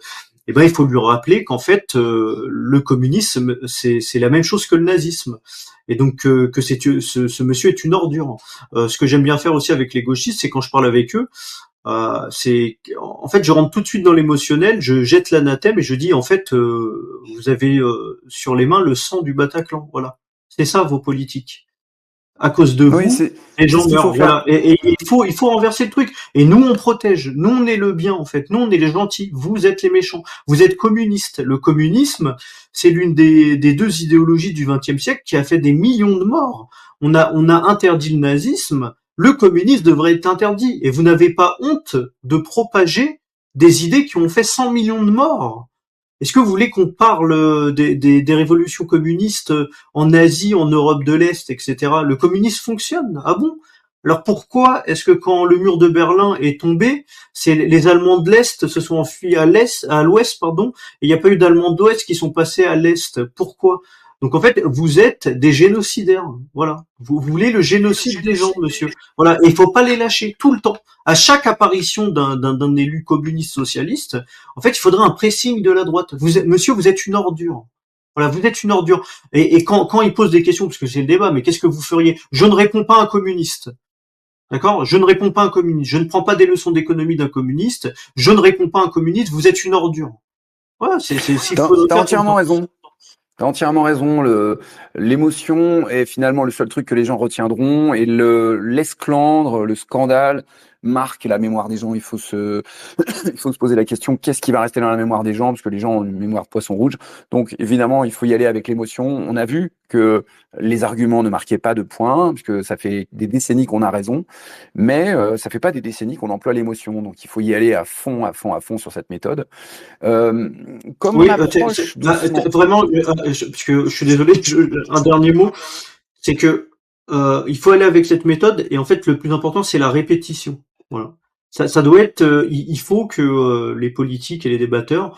eh ben il faut lui rappeler qu'en fait le communisme c'est la même chose que le nazisme et donc que ce monsieur est une ordure. Ce que j'aime bien faire aussi avec les gauchistes, c'est quand je parle avec eux, c'est en fait je rentre tout de suite dans l'émotionnel, je jette l'anathème et je dis en fait vous avez sur les mains le sang du Bataclan, voilà. C'est ça vos politiques. À cause de Oui, vous, les c'est gens ce qu'il faut meurent. faire. Voilà. Et il faut renverser le truc. Et nous, on protège. Nous, on est le bien, en fait. Nous, on est les gentils. Vous êtes les méchants. Vous êtes communistes. Le communisme, c'est l'une des deux idéologies du XXe siècle qui a fait des millions de morts. On a interdit le nazisme. Le communisme devrait être interdit. Et vous n'avez pas honte de propager des idées qui ont fait 100 millions de morts. Est-ce que vous voulez qu'on parle des révolutions communistes en Asie, en Europe de l'Est, etc. Le communisme fonctionne. Ah bon? Alors pourquoi est-ce que quand le mur de Berlin est tombé, c'est les Allemands de l'Est se sont enfuis à l'Ouest, pardon, et il n'y a pas eu d'Allemands d'Ouest qui sont passés à l'Est? Pourquoi? Donc en fait, vous êtes des génocidaires. Voilà. Vous voulez le génocide des gens, monsieur. Voilà. Et il faut pas les lâcher tout le temps. À chaque apparition d'un élu communiste socialiste, en fait, il faudrait un pressing de la droite. Monsieur, vous êtes une ordure. Voilà, vous êtes une ordure. Et quand il pose des questions, parce que c'est le débat, mais qu'est-ce que vous feriez? Je ne réponds pas à un communiste. D'accord? Je ne réponds pas à un communiste. Je ne prends pas des leçons d'économie d'un communiste. Je ne réponds pas à un communiste. Vous êtes une ordure. Voilà, c'est s'il faut T'as faire tout le entièrement temps. raison. T'as entièrement raison. L'émotion est finalement le seul truc que les gens retiendront et l'esclandre, le scandale marque la mémoire des gens. Il faut se poser la question, qu'est-ce qui va rester dans la mémoire des gens? Parce que les gens ont une mémoire de poisson rouge. Donc, évidemment, il faut y aller avec l'émotion. On a vu que les arguments ne marquaient pas de points, puisque ça fait des décennies qu'on a raison, mais ça fait pas des décennies qu'on emploie l'émotion. Donc, il faut y aller à fond, à fond, à fond sur cette méthode. Euh, Comme on Oui, approche doucement. vraiment, parce que je suis désolé, un dernier mot, c'est que il faut aller avec cette méthode et en fait le plus important c'est la répétition. Voilà. Ça doit être, il faut que les politiques et les débatteurs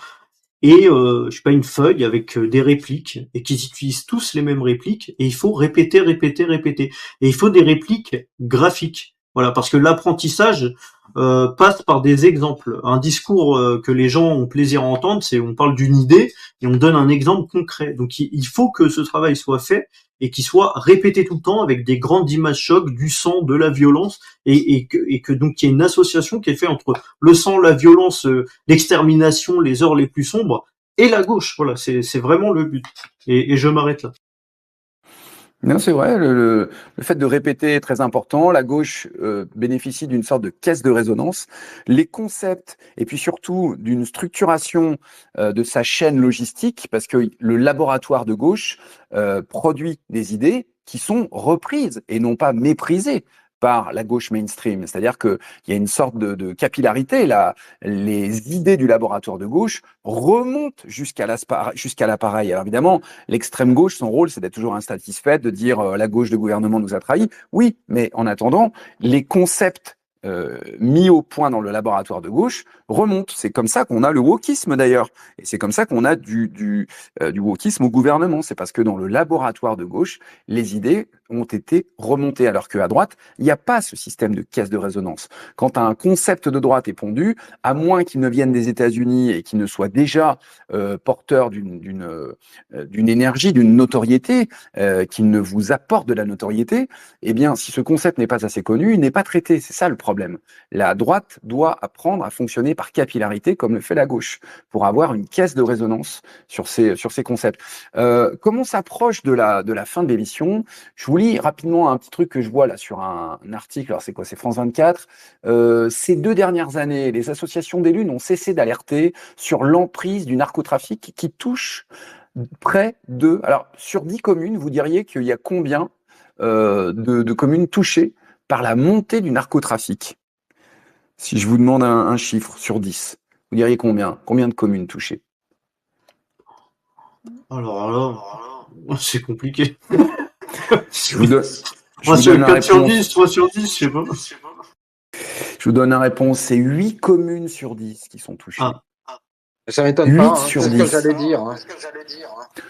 aient, je sais pas, une feuille avec des répliques et qu'ils utilisent tous les mêmes répliques et il faut répéter, répéter, répéter. Et il faut des répliques graphiques. Voilà, parce que l'apprentissage passe par des exemples. Un discours que les gens ont plaisir à entendre, c'est on parle d'une idée et on donne un exemple concret. Donc il faut que ce travail soit fait et qu'il soit répété tout le temps avec des grandes images chocs, du sang, de la violence, et que donc il y ait une association qui est faite entre le sang, la violence, l'extermination, les heures les plus sombres, et la gauche. Voilà, c'est vraiment le but. Et je m'arrête là. Non, c'est vrai, le fait de répéter est très important. La gauche bénéficie d'une sorte de caisse de résonance. Les concepts, et puis surtout d'une structuration de sa chaîne logistique, parce que le laboratoire de gauche produit des idées qui sont reprises et non pas méprisées par la gauche mainstream. C'est-à-dire qu'il y a une sorte de capillarité. Là. Les idées du laboratoire de gauche remontent jusqu'à l'appareil. Alors évidemment, l'extrême gauche, son rôle, c'est d'être toujours insatisfaite, de dire la gauche de gouvernement nous a trahis. Oui, mais en attendant, les concepts mis au point dans le laboratoire de gauche remontent. C'est comme ça qu'on a le wokisme d'ailleurs. Et c'est comme ça qu'on a du wokisme au gouvernement. C'est parce que dans le laboratoire de gauche, les idées ont été remontées. Alors qu'à droite, il n'y a pas ce système de caisse de résonance. Quand un concept de droite est pondu, à moins qu'il ne vienne des États-Unis et qu'il ne soit déjà porteur d'une énergie, d'une notoriété, qu'il ne vous apporte de la notoriété, eh bien, si ce concept n'est pas assez connu, il n'est pas traité. C'est ça le problème. La droite doit apprendre à fonctionner par capillarité, comme le fait la gauche, pour avoir une caisse de résonance sur ces concepts. Comme on s'approche de la fin de l'émission, je vous lis rapidement un petit truc que je vois là sur un article. Alors, c'est quoi? C'est France 24. Ces 2 dernières années, les associations d'élus n'ont cessé d'alerter sur l'emprise du narcotrafic qui touche près de... Alors, sur 10 communes, vous diriez qu'il y a combien de communes touchées par la montée du narcotrafic? Si je vous demande un chiffre sur 10, vous diriez combien? Combien de communes touchées? Alors là, c'est compliqué. Je vous donne, je Moi, vous sur donne la 4 sur réponse. 10, 3 sur 10, je sais pas. Je vous donne la réponse. C'est 8 communes sur 10 qui sont touchées. Ah, Ça m'étonne 8 pas, hein. sur C'est ce 10. que j'allais dire. Hein.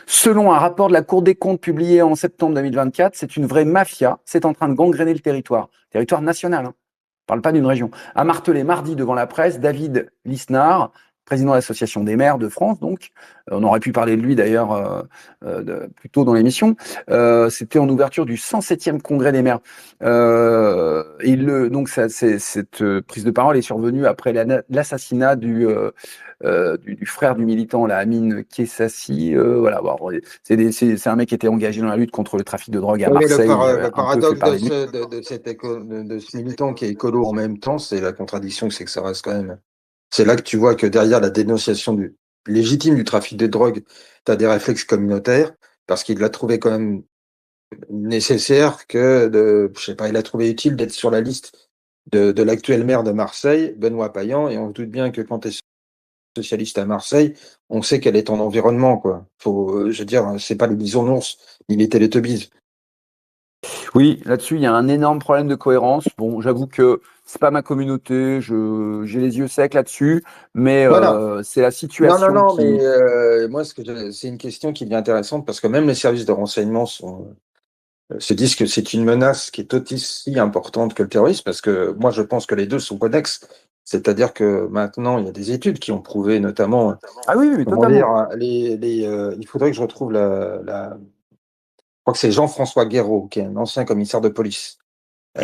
Selon un rapport de la Cour des comptes publié en septembre 2024, c'est une vraie mafia. C'est en train de gangréner le territoire national. Hein. On ne parle pas d'une région. A martelé mardi devant la presse David Lisnard, président de l'Association des maires de France. Donc, on aurait pu parler de lui d'ailleurs plus tôt dans l'émission. C'était en ouverture du 107e congrès des maires. Donc, cette prise de parole est survenue après l'assassinat du frère du militant, la Amine Kessassi. Voilà, bon, c'est un mec qui était engagé dans la lutte contre le trafic de drogue à Oui, mais Marseille. le paradoxe de ce militant qui est écolo en même temps, c'est la contradiction, c'est que ça reste quand même. C'est là que tu vois que derrière la dénonciation légitime du trafic de drogue, tu as des réflexes communautaires, parce qu'il l'a trouvé quand même nécessaire je sais pas, il a trouvé utile d'être sur la liste de l'actuel maire de Marseille, Benoît Payan, et on se doute bien que quand tu es socialiste à Marseille, on sait quel est ton environnement, quoi. Faut, je veux dire, c'est pas les bisounours, ni les Teletubbies. Oui, là-dessus, il y a un énorme problème de cohérence. Bon, j'avoue que c'est pas ma communauté, j'ai les yeux secs là-dessus, mais Voilà. c'est la Non, non, situation non, mais qui. moi, c'est une question qui devient intéressante parce que même les services de renseignement se disent que c'est une menace qui est aussi importante que le terrorisme, parce que moi, je pense que les deux sont connexes. C'est-à-dire que maintenant, il y a des études qui ont prouvé, notamment, Ah oui, oui, comment dire, totalement. il faudrait que je retrouve je crois que c'est Jean-François Guéraud, qui est un ancien commissaire de police,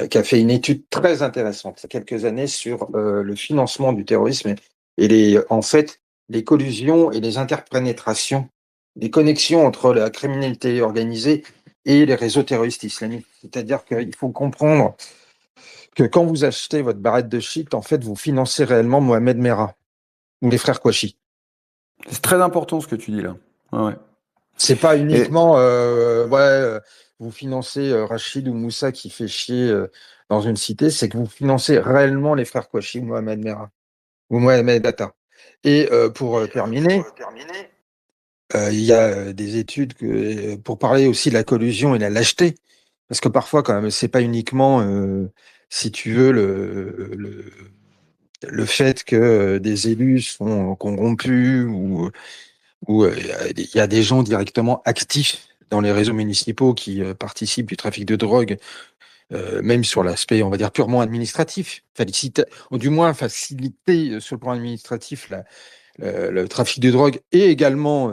qui a fait une étude très intéressante il y a quelques années sur le financement du terrorisme et en fait, les collusions et les interpénétrations, les connexions entre la criminalité organisée et les réseaux terroristes islamiques. C'est-à-dire qu'il faut comprendre que quand vous achetez votre barrette de shit, en fait, vous financez réellement Mohamed Merah ou les frères Kouachi. C'est très important ce que tu dis là. Ouais, ouais. C'est pas Et uniquement, vous financez Rachid ou Moussa qui fait chier dans une cité, c'est que vous financez réellement les frères Kouachi ou Mohamed Merah ou Mohamed Atta. Et pour terminer, il y a des études pour parler aussi de la collusion et la lâcheté, parce que parfois, quand même, c'est pas uniquement, si tu veux, le fait que des élus sont corrompus ou il y a des gens directement actifs dans les réseaux municipaux qui participent du trafic de drogue, même sur l'aspect, on va dire, purement administratif. Ou du moins faciliter sur le plan administratif le trafic de drogue. Et également,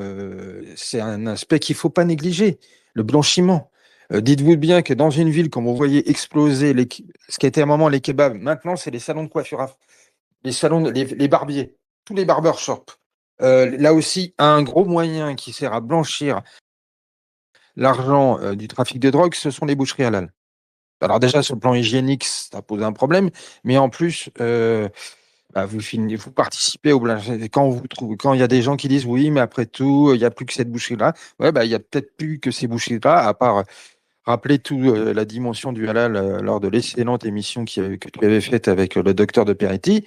c'est un aspect qu'il ne faut pas négliger, le blanchiment. Dites-vous bien que dans une ville, comme vous voyez exploser ce qui était à un moment les kebabs, maintenant c'est les salons de coiffure, les barbiers, tous les barbershops. Là aussi, un gros moyen qui sert à blanchir l'argent du trafic de drogue, ce sont les boucheries halal. Alors déjà, sur le plan hygiénique, ça pose un problème, mais en plus, vous participez au blanchiment. Quand il y a des gens qui disent oui, mais après tout, il n'y a plus que cette boucherie-là, ouais, il n'y a peut-être plus que ces boucheries-là, à part rappeler toute la dimension du halal lors de l'excellente émission que tu avais faite avec le docteur de Peretti.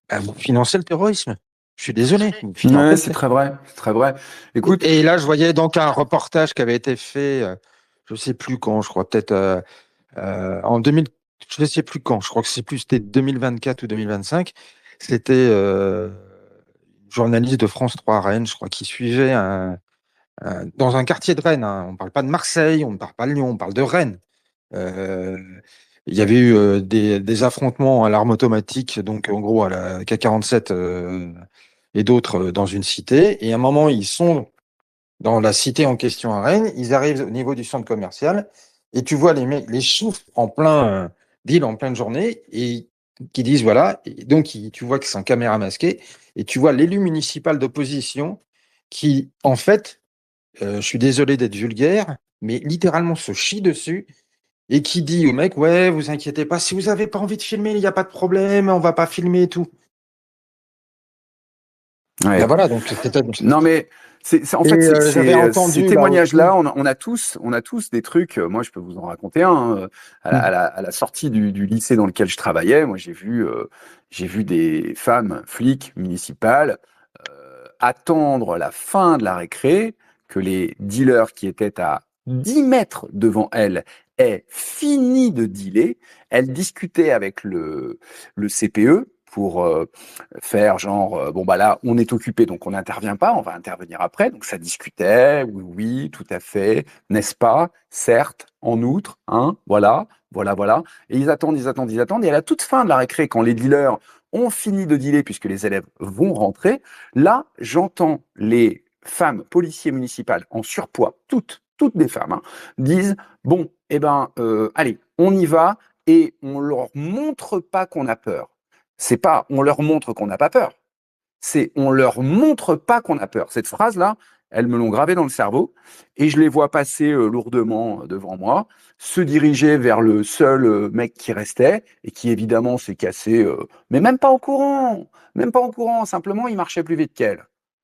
Vous financez le terrorisme. Je suis désolé, vous financez ouais, le c'est terrorisme. très vrai, c'est très vrai. Écoute, Et là, je voyais donc un reportage qui avait été fait, je ne sais plus quand, je crois peut-être en 2000, je ne sais plus quand, je crois que c'était 2024 ou 2025. C'était une journaliste de France 3 à Rennes, je crois, qui suivait dans un quartier de Rennes, hein. On ne parle pas de Marseille, on ne parle pas de Lyon, on parle de Rennes. Euh, il y avait eu des affrontements à l'arme automatique, donc en gros à la K-47 et d'autres dans une cité. Et à un moment, ils sont dans la cité en question à Rennes, ils arrivent au niveau du centre commercial et tu vois les mecs, les souffles en plein deal, en pleine journée et qui disent voilà. Et donc, tu vois que c'est en caméra masquée et tu vois l'élu municipal d'opposition qui, en fait, je suis désolé d'être vulgaire, mais littéralement se chie dessus et qui dit au mec ouais, vous inquiétez pas, si vous avez pas envie de filmer, il n'y a pas de problème, on va pas filmer et tout. Ben ouais. voilà, donc c'était. Non, mais en Et fait, j'avais ces entendu là aussi. témoignages-là, on a tous des trucs. Moi, je peux vous en raconter un. À la sortie du lycée dans lequel je travaillais, moi, j'ai vu des femmes flics municipales attendre la fin de la récré, que les dealers qui étaient à 10 mètres devant elles aient fini de dealer. Elles discutaient avec le CPE pour faire genre bon bah là on est occupé donc on n'intervient pas, on va intervenir après. Donc ça discutait, oui oui tout à fait, n'est-ce pas, certes, en outre, hein, voilà, voilà, voilà. Et ils attendent, ils attendent, ils attendent. Et à la toute fin de la récré, quand les dealers ont fini de dealer puisque les élèves vont rentrer, là j'entends les femmes policiers municipales en surpoids, toutes des femmes, hein, disent bon eh ben allez on y va et on leur montre pas qu'on a peur. C'est pas on leur montre qu'on n'a pas peur, c'est on leur montre pas qu'on a peur. Cette phrase-là, elles me l'ont gravée dans le cerveau et je les vois passer lourdement devant moi, se diriger vers le seul mec qui restait et qui évidemment s'est cassé, mais même pas en courant, simplement il marchait plus vite qu'elle.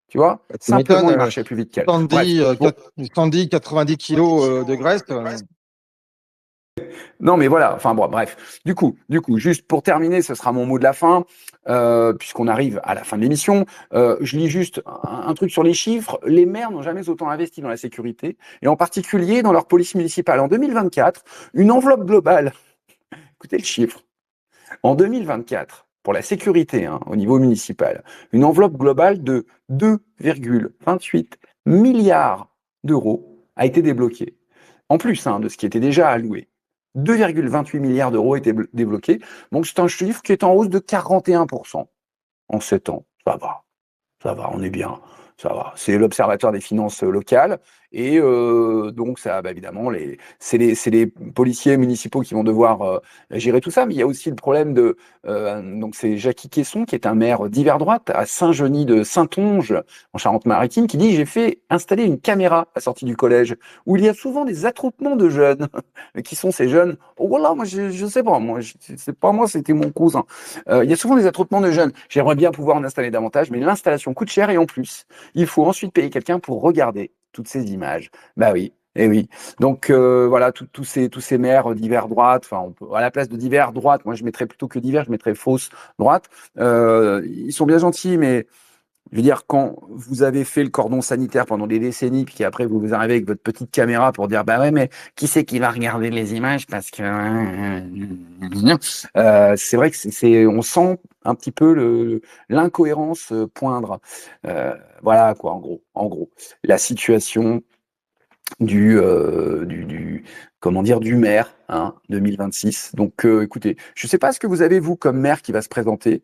Tu vois, Tu m'étonnes, simplement il marchait plus vite qu'elle. Bref, 110, bon, 90 kilos de graisse. Non, mais voilà. Enfin bon, bref. Du coup, juste pour terminer, ce sera mon mot de la fin, puisqu'on arrive à la fin de l'émission. Je lis juste un truc sur les chiffres. Les maires n'ont jamais autant investi dans la sécurité, et en particulier dans leur police municipale. En 2024, une enveloppe globale. Écoutez le chiffre. En 2024, pour la sécurité, hein, au niveau municipal, une enveloppe globale de 2,28 milliards d'euros a été débloquée. En plus de ce qui était déjà alloué. 2,28 milliards d'euros étaient débloqués. Donc c'est un chiffre qui est en hausse de 41% en 7 ans. Ça va, on est bien. Ça va. C'est l'Observatoire des finances locales. Et donc, ça, évidemment, c'est les policiers municipaux qui vont devoir gérer tout ça. Mais il y a aussi le problème de. Donc, c'est Jackie Caisson, qui est un maire d'hiver droite à Saint-Genis de Saintonge, en Charente-Maritime, qui dit: j'ai fait installer une caméra à la sortie du collège, où il y a souvent des attroupements de jeunes. Qui sont ces jeunes? Oh, voilà, moi, je sais pas. Moi, c'est pas moi, c'était mon cousin. Il y a souvent des attroupements de jeunes. J'aimerais bien pouvoir en installer davantage, mais l'installation coûte cher et en plus, il faut ensuite payer quelqu'un pour regarder toutes ces images. Bah oui, et oui. Donc voilà, tous ces maires d'hiver droite, enfin, à la place de d'hiver droite, moi je mettrais plutôt que d'hiver, je mettrais fausse droite. Ils sont bien gentils, mais je veux dire, quand vous avez fait le cordon sanitaire pendant des décennies, puis après vous arrivez avec votre petite caméra pour dire: bah ouais, mais qui c'est qui va regarder les images parce que c'est vrai que on sent un petit peu l'incohérence poindre. Voilà quoi, en gros, la situation du comment dire, du maire, 2026. Donc écoutez, je sais pas ce que vous avez vous comme maire qui va se présenter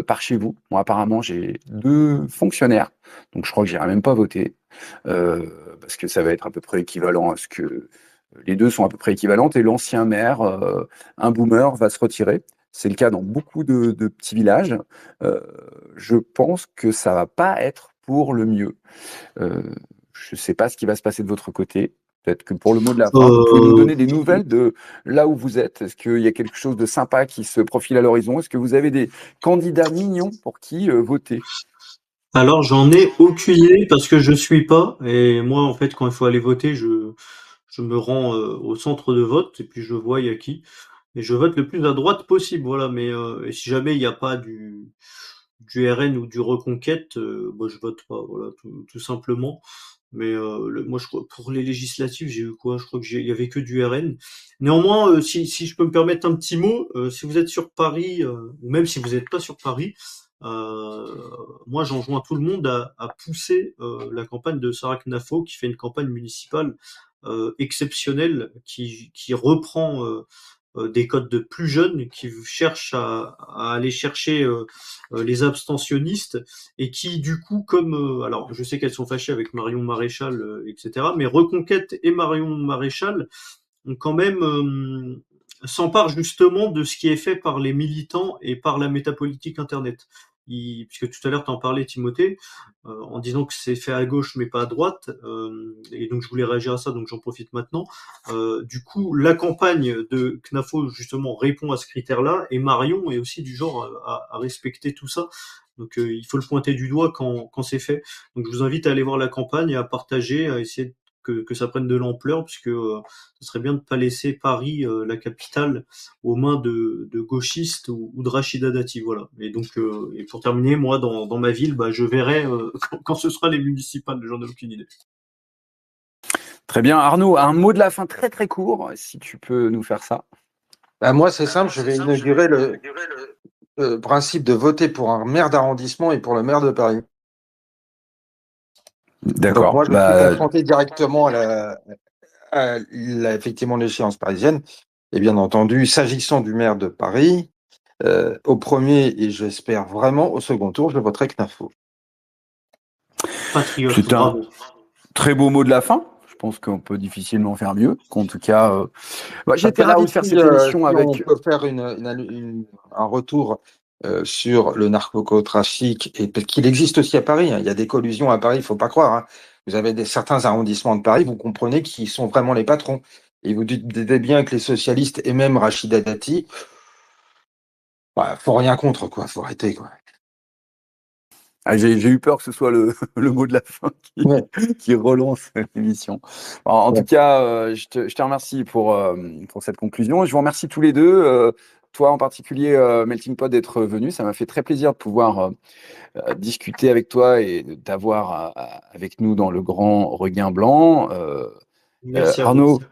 par chez vous. Moi apparemment j'ai 2 fonctionnaires, donc je crois que j'irai même pas voter parce que ça va être à peu près équivalent à ce que les 2 sont à peu près équivalentes, et l'ancien maire, un boomer, va se retirer. C'est le cas dans beaucoup de petits villages. Je pense que ça va pas être pour le mieux. Euh, je ne sais pas ce qui va se passer de votre côté. Peut-être que pour le mot de la fin, vous pouvez nous donner des nouvelles de là où vous êtes. Est-ce qu'il y a quelque chose de sympa qui se profile à l'horizon? Est-ce que vous avez des candidats mignons pour qui voter? Alors, j'en ai aucune idée parce que je suis pas. Et moi, en fait, quand il faut aller voter, je me rends au centre de vote et puis je vois il y a qui. Et je vote le plus à droite possible, voilà. Mais et si jamais il n'y a pas du RN ou du Reconquête, moi je vote pas, voilà, tout simplement. Mais moi, je crois, pour les législatives, j'ai eu quoi? Je crois que il y avait que du RN. Néanmoins, si je peux me permettre un petit mot, si vous êtes sur Paris, ou même si vous n'êtes pas sur Paris, euh, moi j'enjoins tout le monde à pousser la campagne de Sarah Knafo, qui fait une campagne municipale exceptionnelle, qui reprend des codes de plus jeunes, qui cherchent à aller chercher les abstentionnistes, et qui du coup, comme alors je sais qu'elles sont fâchées avec Marion Maréchal, etc., mais Reconquête et Marion Maréchal ont quand même s'emparent justement de ce qui est fait par les militants et par la métapolitique internet. Puisque tout à l'heure tu en parlais, Timothée, en disant que c'est fait à gauche mais pas à droite, et donc je voulais réagir à ça, donc j'en profite maintenant. Du coup, la campagne de Knafo justement répond à ce critère-là, et Marion est aussi du genre à respecter tout ça. Donc il faut le pointer du doigt quand c'est fait. Donc je vous invite à aller voir la campagne et à partager, à essayer que ça prenne de l'ampleur, puisque ce serait bien de ne pas laisser Paris, la capitale, aux mains de gauchistes ou de Rachida Dati. Voilà. Et donc, et pour terminer, moi, dans ma ville, je verrai quand ce sera les municipales, j'en ai aucune idée. Très bien. Arnaud, un mot de la fin très très court, si tu peux nous faire ça. Moi, c'est simple, je vais inaugurer le principe de voter pour un maire d'arrondissement et pour le maire de Paris. D'accord. Donc moi, je suis confronté directement effectivement l'échéance parisienne. Et bien entendu, s'agissant du maire de Paris, au premier et j'espère vraiment au second tour, je voterai Knafo. Patriote, C'est un bravo. très beau mot de la fin. Je pense qu'on peut difficilement faire mieux. En tout cas, j'étais ravi de faire cette émission avec. On peut faire un retour sur le narcotrafic, et qu'il existe aussi à Paris. Il y a des collusions à Paris, il ne faut pas croire. Vous avez certains arrondissements de Paris, vous comprenez qui sont vraiment les patrons. Et vous dites bien que les socialistes et même Rachida Dati, faut rien contre, quoi. Faut arrêter, quoi. J'ai eu peur que ce soit le, le mot de la fin qui relance l'émission. En tout cas, je te remercie pour cette conclusion. Je vous remercie tous les deux. Toi en particulier, Melting Pot, d'être venu. Ça m'a fait très plaisir de pouvoir discuter avec toi et de t'avoir avec nous dans le grand regain blanc. Merci à Arnaud, vous.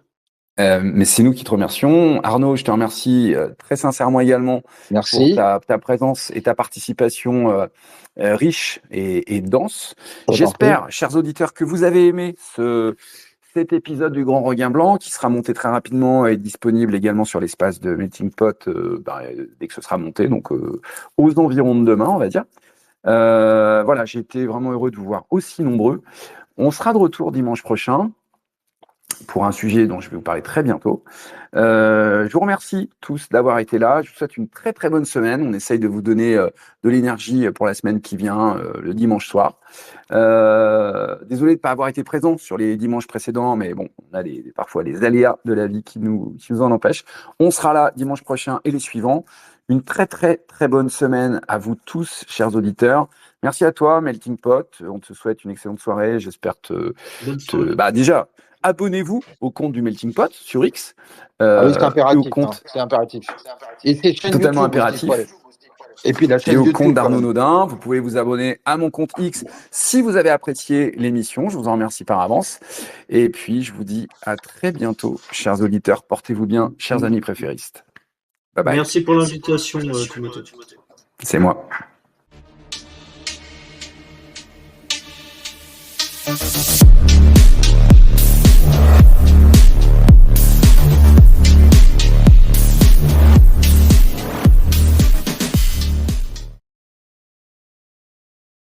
mais c'est nous qui te remercions. Arnaud, je te remercie très sincèrement également pour Merci. ta présence et ta participation riche et dense. Je t'en J'espère, chers auditeurs, que vous avez aimé cet épisode du Grand Regain Blanc qui sera monté très rapidement et disponible également sur l'espace de Melting Pot dès que ce sera monté, donc aux environs de demain, on va dire. Voilà, j'ai été vraiment heureux de vous voir aussi nombreux. On sera de retour dimanche prochain pour un sujet dont je vais vous parler très bientôt. Je vous remercie tous d'avoir été là. Je vous souhaite une très très bonne semaine. On essaye de vous donner de l'énergie pour la semaine qui vient, le dimanche soir. Désolé de ne pas avoir été présent sur les dimanches précédents, mais bon, on a parfois les aléas de la vie qui nous en empêchent. On sera là dimanche prochain et les suivants. Une très très très bonne semaine à vous tous, chers auditeurs. Merci à toi, Melting Pot. On te souhaite une excellente soirée. J'espère déjà, abonnez-vous au compte du Melting Pot sur X. oui, c'est impératif. C'est impératif. Et c'est chaîne totalement YouTube impératif. Aussi, et puis la chaîne et au YouTube, compte d'Arnaud Naudin. Vous pouvez vous abonner à mon compte X si vous avez apprécié l'émission. Je vous en remercie par avance. Et puis, je vous dis à très bientôt, chers auditeurs. Portez-vous bien, chers amis préféristes. Bye bye. Merci pour l'invitation, Timothée. C'est moi.